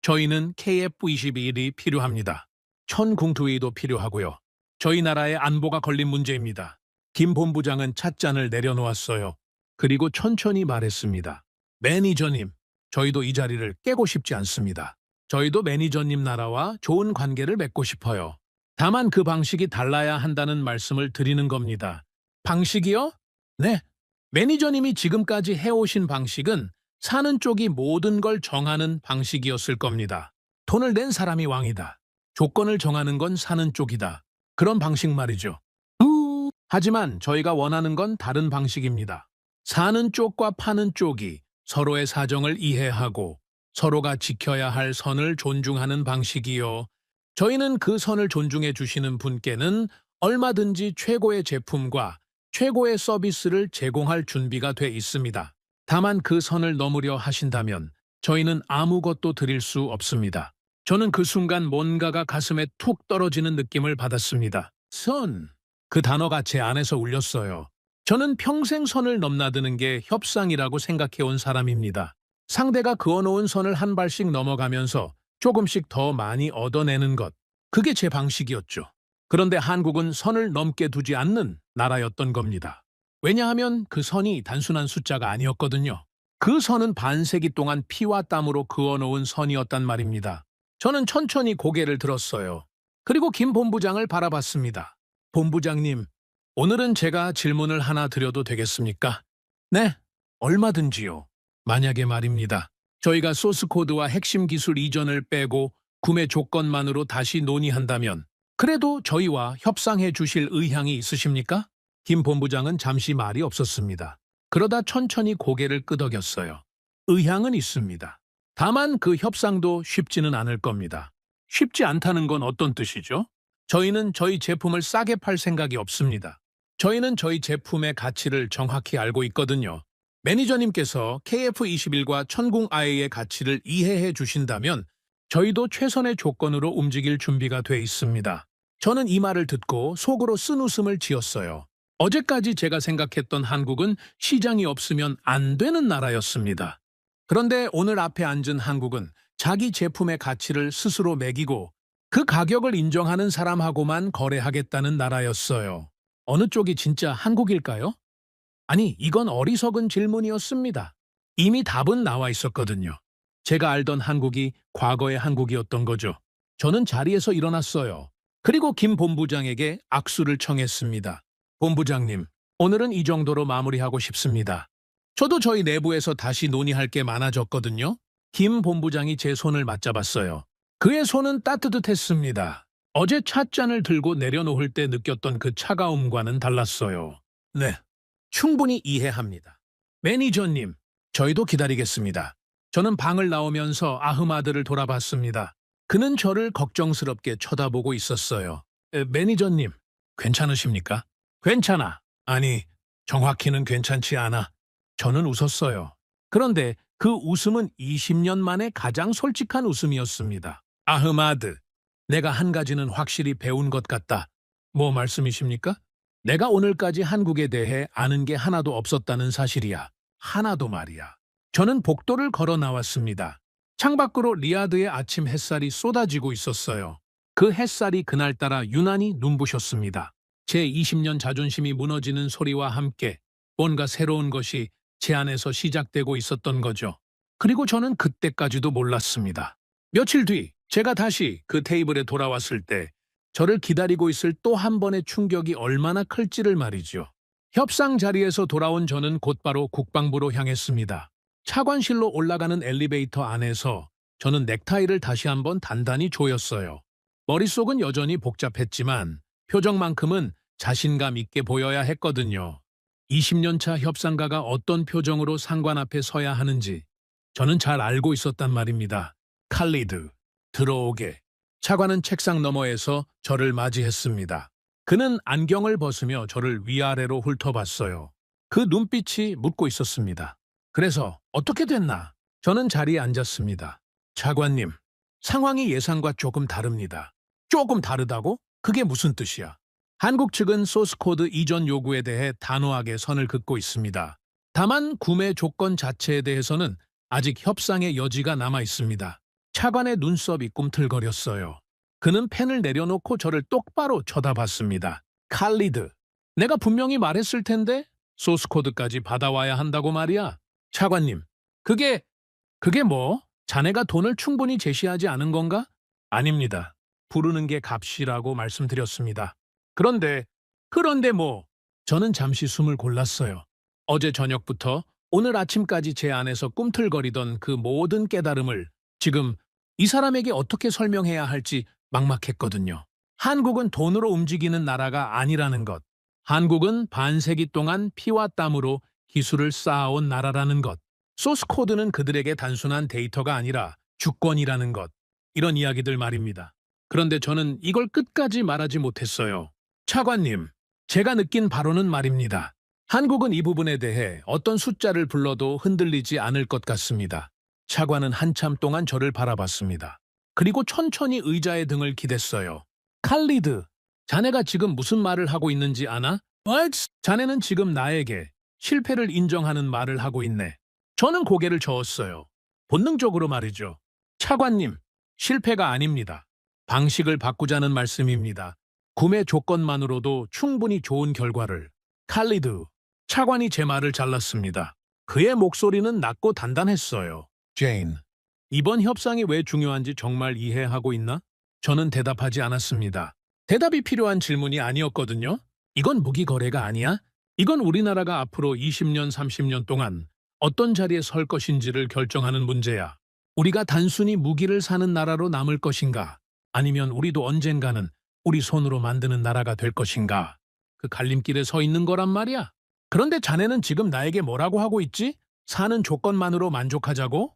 저희는 KF-21이 필요합니다. 천궁투위도 필요하고요. 저희 나라의 안보가 걸린 문제입니다. 김 본부장은 찻잔을 내려놓았어요. 그리고 천천히 말했습니다. 매니저님, 저희도 이 자리를 깨고 싶지 않습니다. 저희도 매니저님 나라와 좋은 관계를 맺고 싶어요. 다만 그 방식이 달라야 한다는 말씀을 드리는 겁니다. 방식이요? 네. 매니저님이 지금까지 해오신 방식은 사는 쪽이 모든 걸 정하는 방식이었을 겁니다. 돈을 낸 사람이 왕이다. 조건을 정하는 건 사는 쪽이다. 그런 방식 말이죠. 하지만 저희가 원하는 건 다른 방식입니다. 사는 쪽과 파는 쪽이 서로의 사정을 이해하고 서로가 지켜야 할 선을 존중하는 방식이요. 저희는 그 선을 존중해 주시는 분께는 얼마든지 최고의 제품과 최고의 서비스를 제공할 준비가 돼 있습니다. 다만 그 선을 넘으려 하신다면 저희는 아무것도 드릴 수 없습니다. 저는 그 순간 뭔가가 가슴에 툭 떨어지는 느낌을 받았습니다. 선. 그 단어가 제 안에서 울렸어요. 저는 평생 선을 넘나드는 게 협상이라고 생각해온 사람입니다. 상대가 그어놓은 선을 한 발씩 넘어가면서 조금씩 더 많이 얻어내는 것. 그게 제 방식이었죠. 그런데 한국은 선을 넘게 두지 않는 나라였던 겁니다. 왜냐하면 그 선이 단순한 숫자가 아니었거든요. 그 선은 반세기 동안 피와 땀으로 그어놓은 선이었단 말입니다. 저는 천천히 고개를 들었어요. 그리고 김 본부장을 바라봤습니다. 본부장님, 오늘은 제가 질문을 하나 드려도 되겠습니까? 네, 얼마든지요. 만약에 말입니다. 저희가 소스 코드와 핵심 기술 이전을 빼고 구매 조건만으로 다시 논의한다면 그래도 저희와 협상해 주실 의향이 있으십니까? 김 본부장은 잠시 말이 없었습니다. 그러다 천천히 고개를 끄덕였어요. 의향은 있습니다. 다만 그 협상도 쉽지는 않을 겁니다. 쉽지 않다는 건 어떤 뜻이죠? 저희는 저희 제품을 싸게 팔 생각이 없습니다. 저희는 저희 제품의 가치를 정확히 알고 있거든요. 매니저님께서 KF21과 천궁I의 가치를 이해해 주신다면 저희도 최선의 조건으로 움직일 준비가 돼 있습니다. 저는 이 말을 듣고 속으로 쓴웃음을 지었어요. 어제까지 제가 생각했던 한국은 시장이 없으면 안 되는 나라였습니다. 그런데 오늘 앞에 앉은 한국은 자기 제품의 가치를 스스로 매기고 그 가격을 인정하는 사람하고만 거래하겠다는 나라였어요. 어느 쪽이 진짜 한국일까요? 아니, 이건 어리석은 질문이었습니다. 이미 답은 나와 있었거든요. 제가 알던 한국이 과거의 한국이었던 거죠. 저는 자리에서 일어났어요. 그리고 김 본부장에게 악수를 청했습니다. 본부장님, 오늘은 이 정도로 마무리하고 싶습니다. 저도 저희 내부에서 다시 논의할 게 많아졌거든요. 김 본부장이 제 손을 맞잡았어요. 그의 손은 따뜻했습니다. 어제 찻잔을 들고 내려놓을 때 느꼈던 그 차가움과는 달랐어요. 네, 충분히 이해합니다. 매니저님, 저희도 기다리겠습니다. 저는 방을 나오면서 아흐마드를 돌아봤습니다. 그는 저를 걱정스럽게 쳐다보고 있었어요. 매니저님, 괜찮으십니까? 괜찮아. 아니, 정확히는 괜찮지 않아. 저는 웃었어요. 그런데 그 웃음은 20년 만에 가장 솔직한 웃음이었습니다. 아흐마드, 내가 한 가지는 확실히 배운 것 같다. 뭐 말씀이십니까? 내가 오늘까지 한국에 대해 아는 게 하나도 없었다는 사실이야. 하나도 말이야. 저는 복도를 걸어 나왔습니다. 창밖으로 리야드의 아침 햇살이 쏟아지고 있었어요. 그 햇살이 그날따라 유난히 눈부셨습니다. 제 20년 자존심이 무너지는 소리와 함께 뭔가 새로운 것이 제 안에서 시작되고 있었던 거죠. 그리고 저는 그때까지도 몰랐습니다. 며칠 뒤 제가 다시 그 테이블에 돌아왔을 때 저를 기다리고 있을 또 한 번의 충격이 얼마나 클지를 말이죠. 협상 자리에서 돌아온 저는 곧바로 국방부로 향했습니다. 차관실로 올라가는 엘리베이터 안에서 저는 넥타이를 다시 한번 단단히 조였어요. 머릿속은 여전히 복잡했지만 표정만큼은 자신감 있게 보여야 했거든요. 20년 차 협상가가 어떤 표정으로 상관 앞에 서야 하는지 저는 잘 알고 있었단 말입니다. 칼리드, 들어오게. 차관은 책상 너머에서 저를 맞이했습니다. 그는 안경을 벗으며 저를 위아래로 훑어봤어요. 그 눈빛이 묻고 있었습니다. 그래서 어떻게 됐나? 저는 자리에 앉았습니다. 차관님, 상황이 예상과 조금 다릅니다. 조금 다르다고? 그게 무슨 뜻이야? 한국 측은 소스코드 이전 요구에 대해 단호하게 선을 긋고 있습니다. 다만 구매 조건 자체에 대해서는 아직 협상의 여지가 남아 있습니다. 차관의 눈썹이 꿈틀거렸어요. 그는 펜을 내려놓고 저를 똑바로 쳐다봤습니다. 칼리드, 내가 분명히 말했을 텐데 소스코드까지 받아와야 한다고 말이야. 차관님, 그게 뭐? 자네가 돈을 충분히 제시하지 않은 건가? 아닙니다. 부르는 게 값이라고 말씀드렸습니다. 그런데 뭐? 저는 잠시 숨을 골랐어요. 어제 저녁부터 오늘 아침까지 제 안에서 꿈틀거리던 그 모든 깨달음을 지금 이 사람에게 어떻게 설명해야 할지 막막했거든요. 한국은 돈으로 움직이는 나라가 아니라는 것. 한국은 반세기 동안 피와 땀으로 기술을 쌓아온 나라라는 것. 소스코드는 그들에게 단순한 데이터가 아니라 주권이라는 것. 이런 이야기들 말입니다. 그런데 저는 이걸 끝까지 말하지 못했어요. 차관님, 제가 느낀 바로는 말입니다. 한국은 이 부분에 대해 어떤 숫자를 불러도 흔들리지 않을 것 같습니다. 차관은 한참 동안 저를 바라봤습니다. 그리고 천천히 의자에 등을 기댔어요. 칼리드, 자네가 지금 무슨 말을 하고 있는지 아나? 자네는 지금 나에게 실패를 인정하는 말을 하고 있네. 저는 고개를 저었어요. 본능적으로 말이죠. 차관님, 실패가 아닙니다. 방식을 바꾸자는 말씀입니다. 구매 조건만으로도 충분히 좋은 결과를. 칼리드, 차관이 제 말을 잘랐습니다. 그의 목소리는 낮고 단단했어요. 제인, 이번 협상이 왜 중요한지 정말 이해하고 있나? 저는 대답하지 않았습니다. 대답이 필요한 질문이 아니었거든요. 이건 무기 거래가 아니야? 이건 우리나라가 앞으로 20년, 30년 동안 어떤 자리에 설 것인지를 결정하는 문제야. 우리가 단순히 무기를 사는 나라로 남을 것인가? 아니면 우리도 언젠가는 우리 손으로 만드는 나라가 될 것인가? 그 갈림길에 서 있는 거란 말이야. 그런데 자네는 지금 나에게 뭐라고 하고 있지? 사는 조건만으로 만족하자고?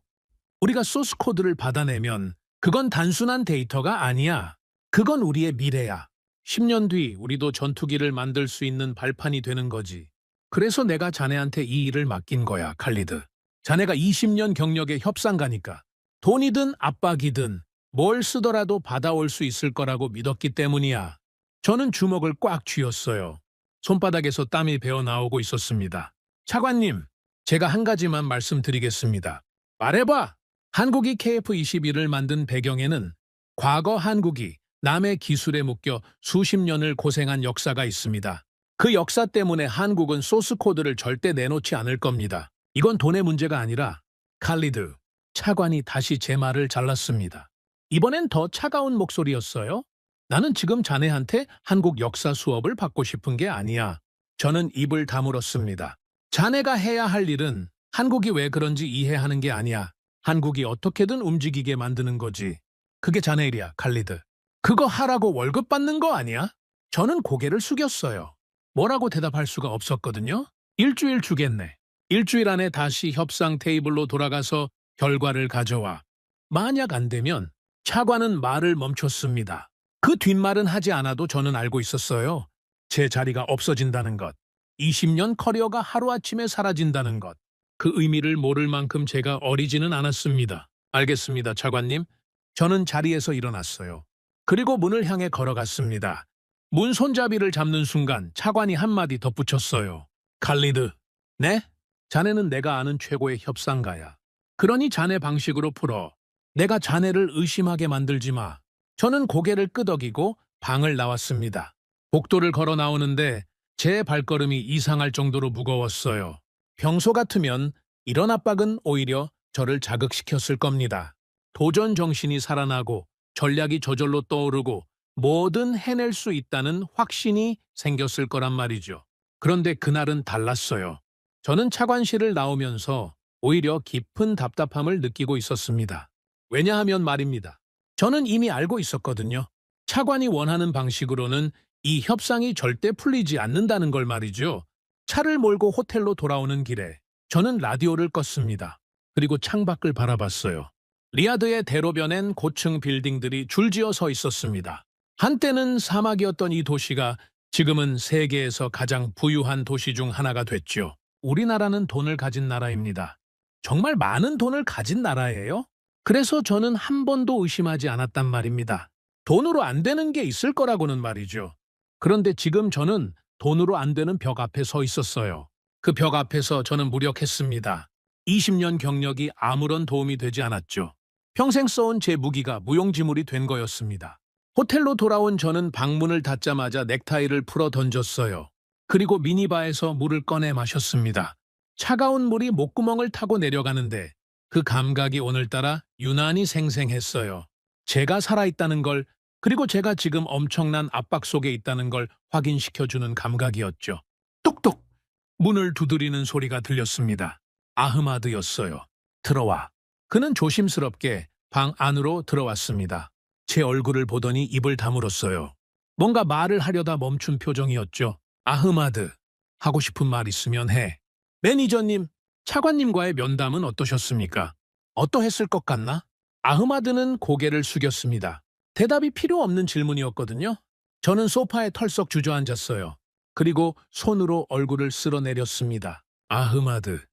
우리가 소스 코드를 받아내면 그건 단순한 데이터가 아니야. 그건 우리의 미래야. 10년 뒤 우리도 전투기를 만들 수 있는 발판이 되는 거지. 그래서 내가 자네한테 이 일을 맡긴 거야, 칼리드. 자네가 20년 경력의 협상가니까 돈이든 압박이든 뭘 쓰더라도 받아올 수 있을 거라고 믿었기 때문이야. 저는 주먹을 꽉 쥐었어요. 손바닥에서 땀이 배어 나오고 있었습니다. 차관님, 제가 한 가지만 말씀드리겠습니다. 말해봐! 한국이 KF-21을 만든 배경에는 과거 한국이 남의 기술에 묶여 수십 년을 고생한 역사가 있습니다. 그 역사 때문에 한국은 소스 코드를 절대 내놓지 않을 겁니다. 이건 돈의 문제가 아니라 칼리드, 차관이 다시 제 말을 잘랐습니다. 이번엔 더 차가운 목소리였어요. 나는 지금 자네한테 한국 역사 수업을 받고 싶은 게 아니야. 저는 입을 다물었습니다. 자네가 해야 할 일은 한국이 왜 그런지 이해하는 게 아니야. 한국이 어떻게든 움직이게 만드는 거지. 그게 자네 일이야, 칼리드. 그거 하라고 월급 받는 거 아니야? 저는 고개를 숙였어요. 뭐라고 대답할 수가 없었거든요. 일주일 주겠네. 일주일 안에 다시 협상 테이블로 돌아가서 결과를 가져와. 만약 안 되면 차관은 말을 멈췄습니다. 그 뒷말은 하지 않아도 저는 알고 있었어요. 제 자리가 없어진다는 것. 20년 커리어가 하루아침에 사라진다는 것. 그 의미를 모를 만큼 제가 어리지는 않았습니다. 알겠습니다, 차관님. 저는 자리에서 일어났어요. 그리고 문을 향해 걸어갔습니다. 문 손잡이를 잡는 순간 차관이 한마디 덧붙였어요. 칼리드, 네? 자네는 내가 아는 최고의 협상가야. 그러니 자네 방식으로 풀어. 내가 자네를 의심하게 만들지 마. 저는 고개를 끄덕이고 방을 나왔습니다. 복도를 걸어 나오는데 제 발걸음이 이상할 정도로 무거웠어요. 평소 같으면 이런 압박은 오히려 저를 자극시켰을 겁니다. 도전 정신이 살아나고 전략이 저절로 떠오르고 뭐든 해낼 수 있다는 확신이 생겼을 거란 말이죠. 그런데 그날은 달랐어요. 저는 차관실을 나오면서 오히려 깊은 답답함을 느끼고 있었습니다. 왜냐하면 말입니다. 저는 이미 알고 있었거든요. 차관이 원하는 방식으로는 이 협상이 절대 풀리지 않는다는 걸 말이죠. 차를 몰고 호텔로 돌아오는 길에 저는 라디오를 껐습니다. 그리고 창밖을 바라봤어요. 리야드의 대로변엔 고층 빌딩들이 줄지어 서 있었습니다. 한때는 사막이었던 이 도시가 지금은 세계에서 가장 부유한 도시 중 하나가 됐죠. 우리나라는 돈을 가진 나라입니다. 정말 많은 돈을 가진 나라예요. 그래서 저는 한 번도 의심하지 않았단 말입니다. 돈으로 안 되는 게 있을 거라고는 말이죠. 그런데 지금 저는 돈으로 안 되는 벽 앞에 서 있었어요. 그 벽 앞에서 저는 무력했습니다. 20년 경력이 아무런 도움이 되지 않았죠. 평생 써온 제 무기가 무용지물이 된 거였습니다. 호텔로 돌아온 저는 방문을 닫자마자 넥타이를 풀어 던졌어요. 그리고 미니바에서 물을 꺼내 마셨습니다. 차가운 물이 목구멍을 타고 내려가는데 그 감각이 오늘따라 유난히 생생했어요. 제가 살아있다는 걸, 그리고 제가 지금 엄청난 압박 속에 있다는 걸 확인시켜주는 감각이었죠. 똑똑! 문을 두드리는 소리가 들렸습니다. 아흐마드였어요. 들어와. 그는 조심스럽게 방 안으로 들어왔습니다. 제 얼굴을 보더니 입을 다물었어요. 뭔가 말을 하려다 멈춘 표정이었죠. 아흐마드, 하고 싶은 말 있으면 해. 매니저님, 차관님과의 면담은 어떠셨습니까? 어떠했을 것 같나? 아흐마드는 고개를 숙였습니다. 대답이 필요 없는 질문이었거든요. 저는 소파에 털썩 주저앉았어요. 그리고 손으로 얼굴을 쓸어내렸습니다. 아흐마드,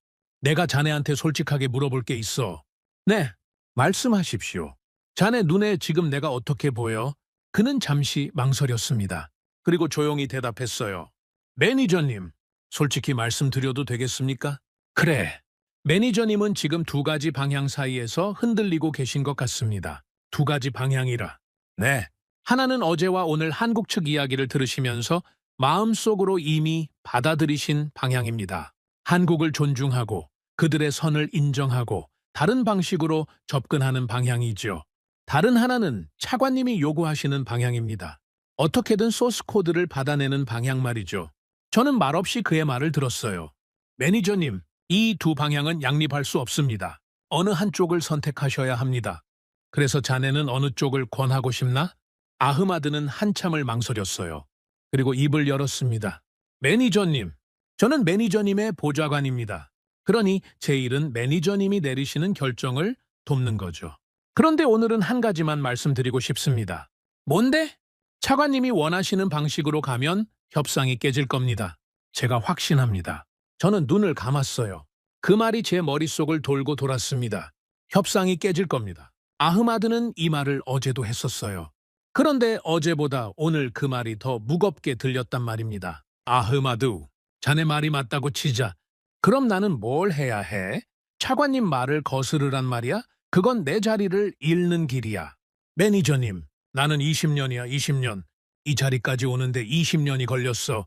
내가 자네한테 솔직하게 물어볼 게 있어. 네, 말씀하십시오. 자네 눈에 지금 내가 어떻게 보여? 그는 잠시 망설였습니다. 그리고 조용히 대답했어요. 매니저님, 솔직히 말씀드려도 되겠습니까? 그래. 매니저님은 지금 두 가지 방향 사이에서 흔들리고 계신 것 같습니다. 두 가지 방향이라. 네. 하나는 어제와 오늘 한국 측 이야기를 들으시면서 마음속으로 이미 받아들이신 방향입니다. 한국을 존중하고 그들의 선을 인정하고 다른 방식으로 접근하는 방향이죠. 다른 하나는 차관님이 요구하시는 방향입니다. 어떻게든 소스 코드를 받아내는 방향 말이죠. 저는 말없이 그의 말을 들었어요. 매니저님, 이 두 방향은 양립할 수 없습니다. 어느 한쪽을 선택하셔야 합니다. 그래서 자네는 어느 쪽을 권하고 싶나? 아흐마드는 한참을 망설였어요. 그리고 입을 열었습니다. 매니저님, 저는 매니저님의 보좌관입니다. 그러니 제 일은 매니저님이 내리시는 결정을 돕는 거죠. 그런데 오늘은 한 가지만 말씀드리고 싶습니다. 뭔데? 차관님이 원하시는 방식으로 가면 협상이 깨질 겁니다. 제가 확신합니다. 저는 눈을 감았어요. 그 말이 제 머릿속을 돌고 돌았습니다. 협상이 깨질 겁니다. 아흐마드는 이 말을 어제도 했었어요. 그런데 어제보다 오늘 그 말이 더 무겁게 들렸단 말입니다. 아흐마드, 자네 말이 맞다고 치자. 그럼 나는 뭘 해야 해? 차관님 말을 거스르란 말이야? 그건 내 자리를 잃는 길이야. 매니저님, 나는 20년이야, 20년. 이 자리까지 오는데 20년이 걸렸어.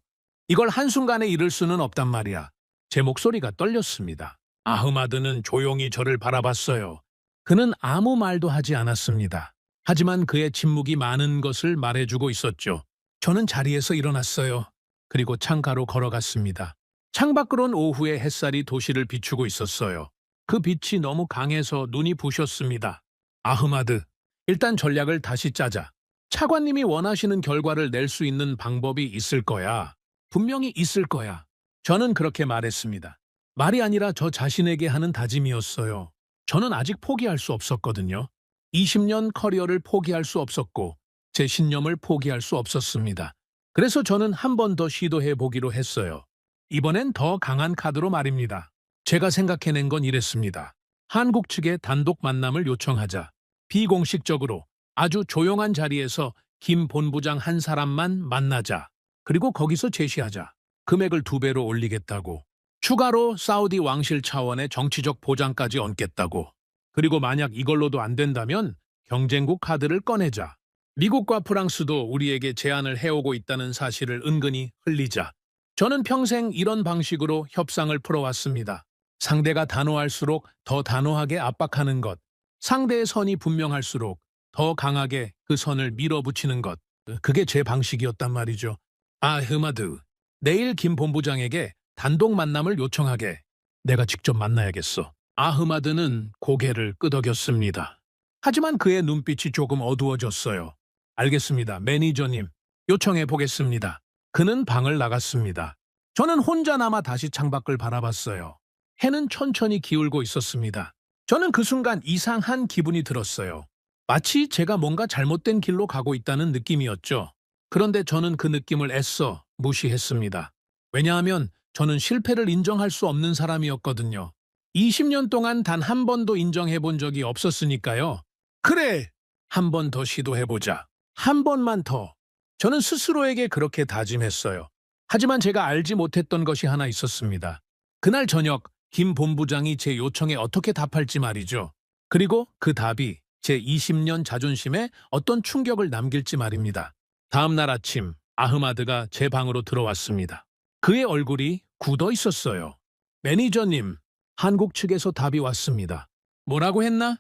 이걸 한순간에 잃을 수는 없단 말이야. 제 목소리가 떨렸습니다. 아흐마드는 조용히 저를 바라봤어요. 그는 아무 말도 하지 않았습니다. 하지만 그의 침묵이 많은 것을 말해주고 있었죠. 저는 자리에서 일어났어요. 그리고 창가로 걸어갔습니다. 창밖으론 오후의 햇살이 도시를 비추고 있었어요. 그 빛이 너무 강해서 눈이 부셨습니다. 아흐마드, 일단 전략을 다시 짜자. 차관님이 원하시는 결과를 낼 수 있는 방법이 있을 거야. 분명히 있을 거야. 저는 그렇게 말했습니다. 말이 아니라 저 자신에게 하는 다짐이었어요. 저는 아직 포기할 수 없었거든요. 20년 커리어를 포기할 수 없었고 제 신념을 포기할 수 없었습니다. 그래서 저는 한 번 더 시도해 보기로 했어요. 이번엔 더 강한 카드로 말입니다. 제가 생각해낸 건 이랬습니다. 한국 측에 단독 만남을 요청하자. 비공식적으로 아주 조용한 자리에서 김 본부장 한 사람만 만나자. 그리고 거기서 제시하자. 금액을 2배로 올리겠다고. 추가로 사우디 왕실 차원의 정치적 보장까지 얹겠다고. 그리고 만약 이걸로도 안 된다면 경쟁국 카드를 꺼내자. 미국과 프랑스도 우리에게 제안을 해오고 있다는 사실을 은근히 흘리자. 저는 평생 이런 방식으로 협상을 풀어왔습니다. 상대가 단호할수록 더 단호하게 압박하는 것. 상대의 선이 분명할수록 더 강하게 그 선을 밀어붙이는 것. 그게 제 방식이었단 말이죠. 아흐마드, 내일 김 본부장에게 단독 만남을 요청하게. 내가 직접 만나야겠어. 아흐마드는 고개를 끄덕였습니다. 하지만 그의 눈빛이 조금 어두워졌어요. 알겠습니다, 매니저님. 요청해 보겠습니다. 그는 방을 나갔습니다. 저는 혼자 남아 다시 창밖을 바라봤어요. 해는 천천히 기울고 있었습니다. 저는 그 순간 이상한 기분이 들었어요. 마치 제가 뭔가 잘못된 길로 가고 있다는 느낌이었죠. 그런데 저는 그 느낌을 애써 무시했습니다. 왜냐하면 저는 실패를 인정할 수 없는 사람이었거든요. 20년 동안 단 한 번도 인정해 본 적이 없었으니까요. 그래! 한 번 더 시도해보자. 한 번만 더. 저는 스스로에게 그렇게 다짐했어요. 하지만 제가 알지 못했던 것이 하나 있었습니다. 그날 저녁 김 본부장이 제 요청에 어떻게 답할지 말이죠. 그리고 그 답이 제 20년 자존심에 어떤 충격을 남길지 말입니다. 다음 날 아침 아흐마드가 제 방으로 들어왔습니다. 그의 얼굴이 굳어 있었어요. 매니저님, 한국 측에서 답이 왔습니다. 뭐라고 했나?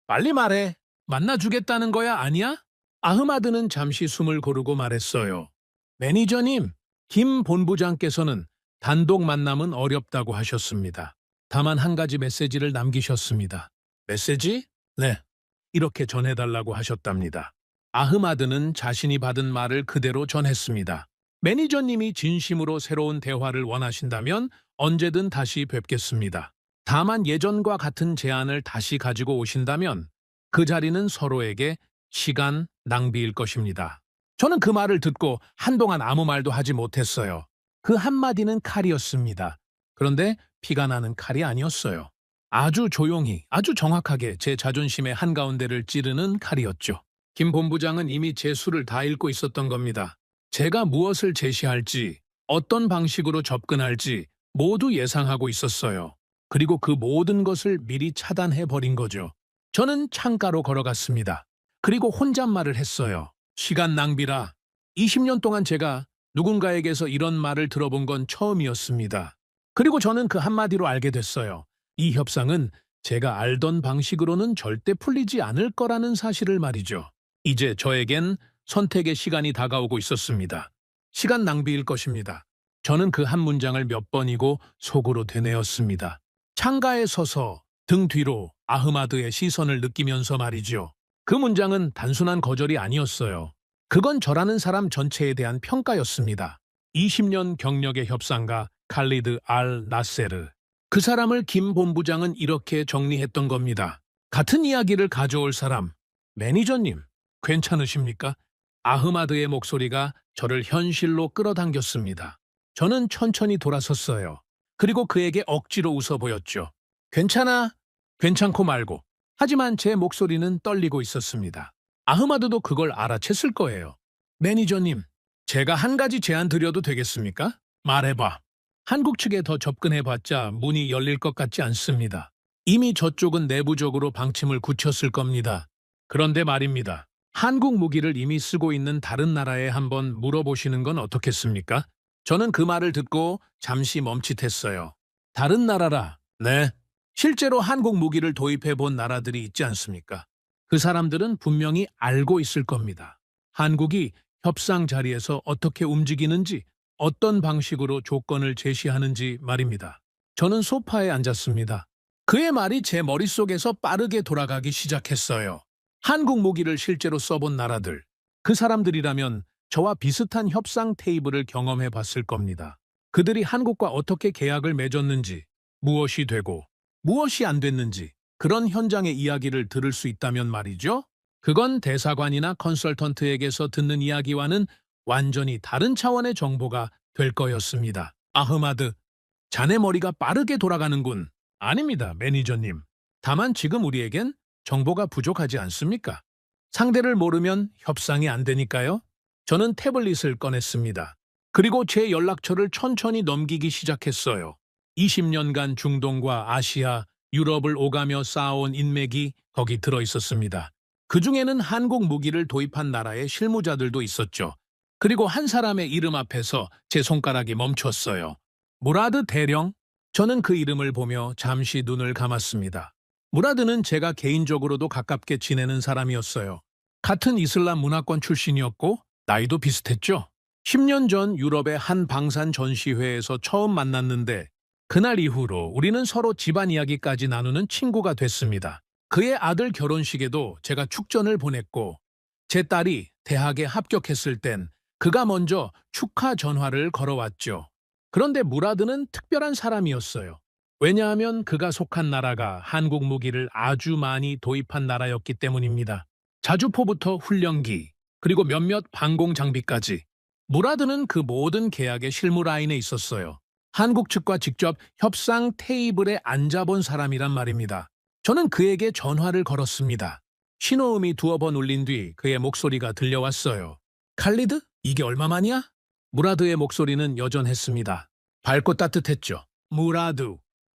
빨리 말해. 만나주겠다는 거야, 아니야? 아흐마드는 잠시 숨을 고르고 말했어요. 매니저님, 김 본부장께서는 단독 만남은 어렵다고 하셨습니다. 다만 한 가지 메시지를 남기셨습니다. 메시지? 네. 이렇게 전해달라고 하셨답니다. 아흐마드는 자신이 받은 말을 그대로 전했습니다. 매니저님이 진심으로 새로운 대화를 원하신다면 언제든 다시 뵙겠습니다. 다만 예전과 같은 제안을 다시 가지고 오신다면 그 자리는 서로에게 시간 낭비일 것입니다. 저는 그 말을 듣고 한동안 아무 말도 하지 못했어요. 그 한마디는 칼이었습니다. 그런데 피가 나는 칼이 아니었어요. 아주 조용히, 아주 정확하게 제 자존심의 한가운데를 찌르는 칼이었죠. 김 본부장은 이미 제 수를 다 읽고 있었던 겁니다. 제가 무엇을 제시할지, 어떤 방식으로 접근할지 모두 예상하고 있었어요. 그리고 그 모든 것을 미리 차단해버린 거죠. 저는 창가로 걸어갔습니다. 그리고 혼잣말을 했어요. 시간 낭비라. 20년 동안 제가 누군가에게서 이런 말을 들어본 건 처음이었습니다. 그리고 저는 그 한마디로 알게 됐어요. 이 협상은 제가 알던 방식으로는 절대 풀리지 않을 거라는 사실을 말이죠. 이제 저에겐 선택의 시간이 다가오고 있었습니다. 시간 낭비일 것입니다. 저는 그 한 문장을 몇 번이고 속으로 되뇌었습니다. 창가에 서서 등 뒤로 아흐마드의 시선을 느끼면서 말이죠. 그 문장은 단순한 거절이 아니었어요. 그건 저라는 사람 전체에 대한 평가였습니다. 20년 경력의 협상가 칼리드 알 나세르. 그 사람을 김 본부장은 이렇게 정리했던 겁니다. 같은 이야기를 가져올 사람, 매니저님, 괜찮으십니까? 아흐마드의 목소리가 저를 현실로 끌어당겼습니다. 저는 천천히 돌아섰어요. 그리고 그에게 억지로 웃어 보였죠. 괜찮아, 괜찮고 말고. 하지만 제 목소리는 떨리고 있었습니다. 아흐마드도 그걸 알아챘을 거예요. 매니저님, 제가 한 가지 제안 드려도 되겠습니까? 말해봐. 한국 측에 더 접근해봤자 문이 열릴 것 같지 않습니다. 이미 저쪽은 내부적으로 방침을 굳혔을 겁니다. 그런데 말입니다. 한국 무기를 이미 쓰고 있는 다른 나라에 한번 물어보시는 건 어떻겠습니까? 저는 그 말을 듣고 잠시 멈칫했어요. 다른 나라라. 네. 실제로 한국 무기를 도입해 본 나라들이 있지 않습니까? 그 사람들은 분명히 알고 있을 겁니다. 한국이 협상 자리에서 어떻게 움직이는지, 어떤 방식으로 조건을 제시하는지 말입니다. 저는 소파에 앉았습니다. 그의 말이 제 머릿속에서 빠르게 돌아가기 시작했어요. 한국 무기를 실제로 써본 나라들, 그 사람들이라면 저와 비슷한 협상 테이블을 경험해 봤을 겁니다. 그들이 한국과 어떻게 계약을 맺었는지, 무엇이 되고 무엇이 안 됐는지 그런 현장의 이야기를 들을 수 있다면 말이죠. 그건 대사관이나 컨설턴트에게서 듣는 이야기와는 완전히 다른 차원의 정보가 될 거였습니다. 아흐마드, 자네 머리가 빠르게 돌아가는군. 아닙니다, 매니저님. 다만 지금 우리에겐 정보가 부족하지 않습니까? 상대를 모르면 협상이 안 되니까요. 저는 태블릿을 꺼냈습니다. 그리고 제 연락처를 천천히 넘기기 시작했어요. 20년간 중동과 아시아, 유럽을 오가며 쌓아온 인맥이 거기 들어있었습니다. 그중에는 한국 무기를 도입한 나라의 실무자들도 있었죠. 그리고 한 사람의 이름 앞에서 제 손가락이 멈췄어요. 무라드 대령? 저는 그 이름을 보며 잠시 눈을 감았습니다. 무라드는 제가 개인적으로도 가깝게 지내는 사람이었어요. 같은 이슬람 문화권 출신이었고 나이도 비슷했죠. 10년 전 유럽의 한 방산 전시회에서 처음 만났는데 그날 이후로 우리는 서로 집안 이야기까지 나누는 친구가 됐습니다. 그의 아들 결혼식에도 제가 축전을 보냈고 제 딸이 대학에 합격했을 땐 그가 먼저 축하 전화를 걸어왔죠. 그런데 무라드는 특별한 사람이었어요. 왜냐하면 그가 속한 나라가 한국 무기를 아주 많이 도입한 나라였기 때문입니다. 자주포부터 훈련기, 그리고 몇몇 방공 장비까지. 무라드는 그 모든 계약의 실무 라인에 있었어요. 한국 측과 직접 협상 테이블에 앉아본 사람이란 말입니다. 저는 그에게 전화를 걸었습니다. 신호음이 두어 번 울린 뒤 그의 목소리가 들려왔어요. 칼리드? 이게 얼마만이야? 무라드의 목소리는 여전했습니다. 밝고 따뜻했죠. 무라드.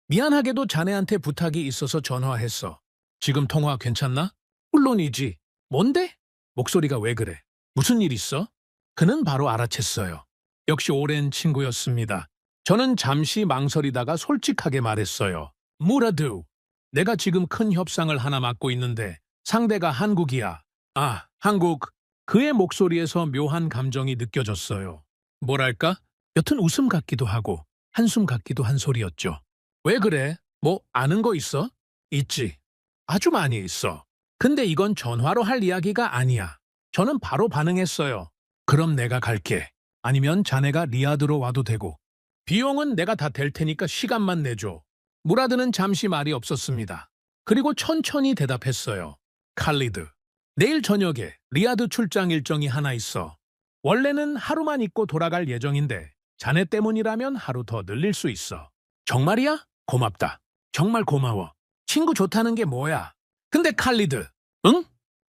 미안하게도 자네한테 부탁이 있어서 전화했어. 지금 통화 괜찮나? 물론이지. 뭔데? 목소리가 왜 그래? 무슨 일 있어? 그는 바로 알아챘어요. 역시 오랜 친구였습니다. 저는 잠시 망설이다가 솔직하게 말했어요. 무라드, 내가 지금 큰 협상을 하나 맡고 있는데 상대가 한국이야. 아, 한국. 그의 목소리에서 묘한 감정이 느껴졌어요. 뭐랄까? 여튼 웃음 같기도 하고 한숨 같기도 한 소리였죠. 왜 그래? 뭐 아는 거 있어? 있지. 아주 많이 있어. 근데 이건 전화로 할 이야기가 아니야. 저는 바로 반응했어요. 그럼 내가 갈게. 아니면 자네가 리야드로 와도 되고. 비용은 내가 다 댈 테니까 시간만 내줘. 무라드는 잠시 말이 없었습니다. 그리고 천천히 대답했어요. 칼리드, 내일 저녁에 리야드 출장 일정이 하나 있어. 원래는 하루만 있고 돌아갈 예정인데 자네 때문이라면 하루 더 늘릴 수 있어. 정말이야? 고맙다. 정말 고마워. 친구 좋다는 게 뭐야? 근데 칼리드, 응?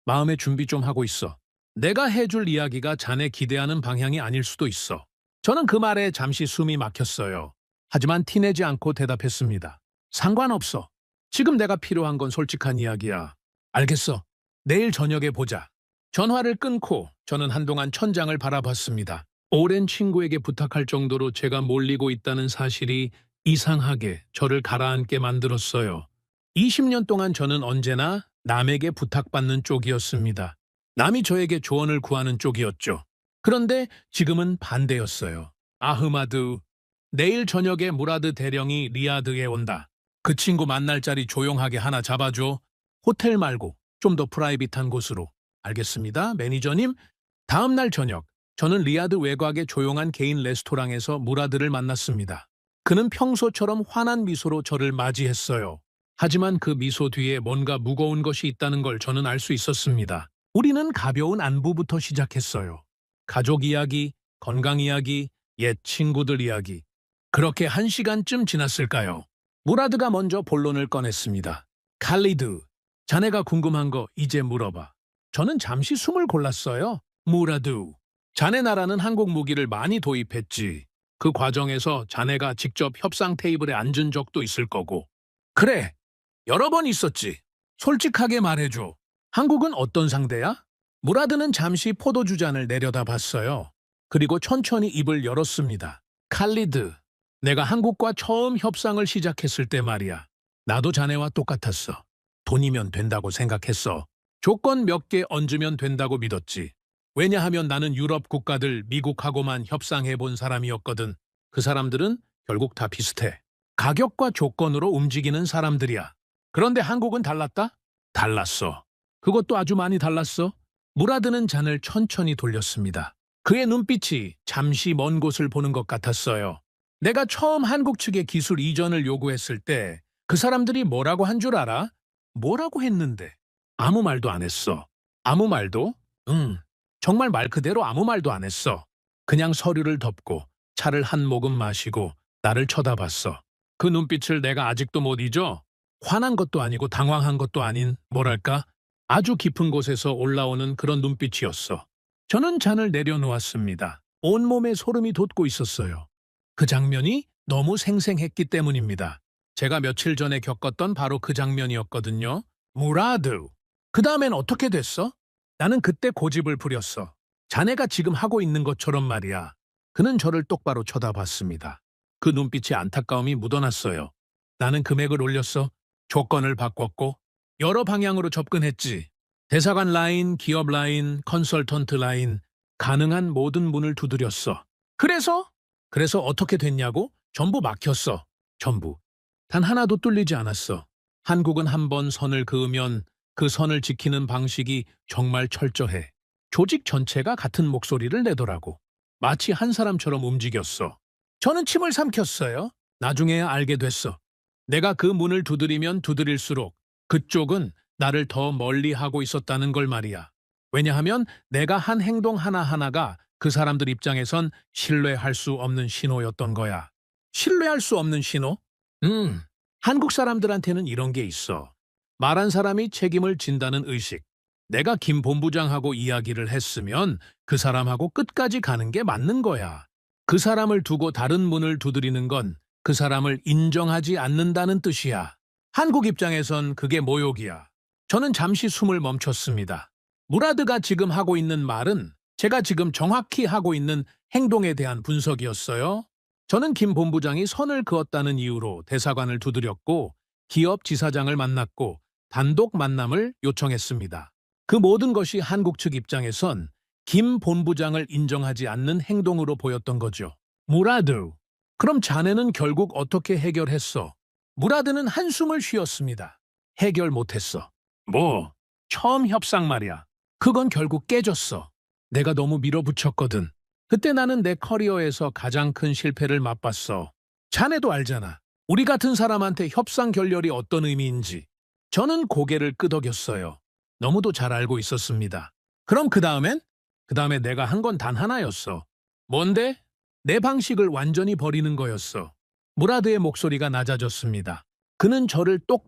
마음의 준비 좀 하고 있어. 내가 해줄 이야기가 자네 기대하는 방향이 아닐 수도 있어. 저는 그 말에 잠시 숨이 막혔어요. 하지만 티내지 않고 대답했습니다. 상관없어. 지금 내가 필요한 건 솔직한 이야기야. 알겠어. 내일 저녁에 보자. 전화를 끊고 저는 한동안 천장을 바라봤습니다. 오랜 친구에게 부탁할 정도로 제가 몰리고 있다는 사실이 이상하게 저를 가라앉게 만들었어요. 20년 동안 저는 언제나 남에게 부탁받는 쪽이었습니다. 남이 저에게 조언을 구하는 쪽이었죠. 그런데 지금은 반대였어요. 아흐마드, 내일 저녁에 무라드 대령이 리야드에 온다. 그 친구 만날 자리 조용하게 하나 잡아줘. 호텔 말고 좀 더 프라이빗한 곳으로. 알겠습니다, 매니저님. 다음 날 저녁, 저는 리야드 외곽의 조용한 개인 레스토랑에서 무라드를 만났습니다. 그는 평소처럼 환한 미소로 저를 맞이했어요. 하지만 그 미소 뒤에 뭔가 무거운 것이 있다는 걸 저는 알 수 있었습니다. 우리는 가벼운 안부부터 시작했어요. 가족 이야기, 건강 이야기, 옛 친구들 이야기. 그렇게 1시간쯤 지났을까요? 무라드가 먼저 본론을 꺼냈습니다. 칼리드, 자네가 궁금한 거 이제 물어봐. 저는 잠시 숨을 골랐어요. 무라드, 자네 나라는 한국 무기를 많이 도입했지. 그 과정에서 자네가 직접 협상 테이블에 앉은 적도 있을 거고. 그래, 여러 번 있었지. 솔직하게 말해줘. 한국은 어떤 상대야? 무라드는 잠시 포도주 잔을 내려다봤어요. 그리고 천천히 입을 열었습니다. 칼리드, 내가 한국과 처음 협상을 시작했을 때 말이야. 나도 자네와 똑같았어. 돈이면 된다고 생각했어. 조건 몇 개 얹으면 된다고 믿었지. 왜냐하면 나는 유럽 국가들, 미국하고만 협상해 본 사람이었거든. 그 사람들은 결국 다 비슷해. 가격과 조건으로 움직이는 사람들이야. 그런데 한국은 달랐다? 달랐어. 그것도 아주 많이 달랐어. 무라드는 잔을 천천히 돌렸습니다. 그의 눈빛이 잠시 먼 곳을 보는 것 같았어요. 내가 처음 한국 측에 기술 이전을 요구했을 때 그 사람들이 뭐라고 한 줄 알아? 뭐라고 했는데? 아무 말도 안 했어. 아무 말도? 응. 정말 말 그대로 아무 말도 안 했어. 그냥 서류를 덮고 차를 한 모금 마시고 나를 쳐다봤어. 그 눈빛을 내가 아직도 못 잊어. 화난 것도 아니고 당황한 것도 아닌, 뭐랄까, 아주 깊은 곳에서 올라오는 그런 눈빛이었어. 저는 잔을 내려놓았습니다. 온몸에 소름이 돋고 있었어요. 그 장면이 너무 생생했기 때문입니다. 제가 며칠 전에 겪었던 바로 그 장면이었거든요. 무라드. 그 다음엔 어떻게 됐어? 나는 그때 고집을 부렸어. 자네가 지금 하고 있는 것처럼 말이야. 그는 저를 똑바로 쳐다봤습니다. 그 눈빛에 안타까움이 묻어났어요. 나는 금액을 올렸어. 조건을 바꿨고 여러 방향으로 접근했지. 대사관 라인, 기업 라인, 컨설턴트 라인, 가능한 모든 문을 두드렸어. 그래서 어떻게 됐냐고? 전부 막혔어. 전부. 단 하나도 뚫리지 않았어. 한국은 한 번 선을 그으면 그 선을 지키는 방식이 정말 철저해. 조직 전체가 같은 목소리를 내더라고. 마치 한 사람처럼 움직였어. 저는 침을 삼켰어요. 나중에야 알게 됐어. 내가 그 문을 두드리면 두드릴수록 그쪽은 나를 더 멀리 하고 있었다는 걸 말이야. 왜냐하면 내가 한 행동 하나하나가 그 사람들 입장에선 신뢰할 수 없는 신호였던 거야. 신뢰할 수 없는 신호? 한국 사람들한테는 이런 게 있어. 말한 사람이 책임을 진다는 의식. 내가 김 본부장하고 이야기를 했으면 그 사람하고 끝까지 가는 게 맞는 거야. 그 사람을 두고 다른 문을 두드리는 건 그 사람을 인정하지 않는다는 뜻이야. 한국 입장에선 그게 모욕이야. 저는 잠시 숨을 멈췄습니다. 무라드가 지금 하고 있는 말은 제가 지금 정확히 하고 있는 행동에 대한 분석이었어요. 저는 김 본부장이 선을 그었다는 이유로 대사관을 두드렸고 기업 지사장을 만났고 단독 만남을 요청했습니다. 그 모든 것이 한국 측 입장에선 김 본부장을 인정하지 않는 행동으로 보였던 거죠. 무라드, 그럼 자네는 결국 어떻게 해결했어? 무라드는 한숨을 쉬었습니다. 해결 못했어. 뭐? 처음 협상 말이야. 그건 결국 깨졌어. 내가 너무 밀어붙였거든. 그때 나는 내 커리어에서 가장 큰 실패를 맛봤어. 자네도 알잖아. 우리 같은 사람한테 협상 결렬이 어떤 의미인지. 저는 고개를 끄덕였어요. 너무도 잘 알고 있었습니다. 그럼 그 다음에 내가 한 건 단 하나였어. 뭔데? 내 방식을 완전히 버리는 거였어. 무라드의 목소리가 낮아졌습니다. 그는 저를 똑바로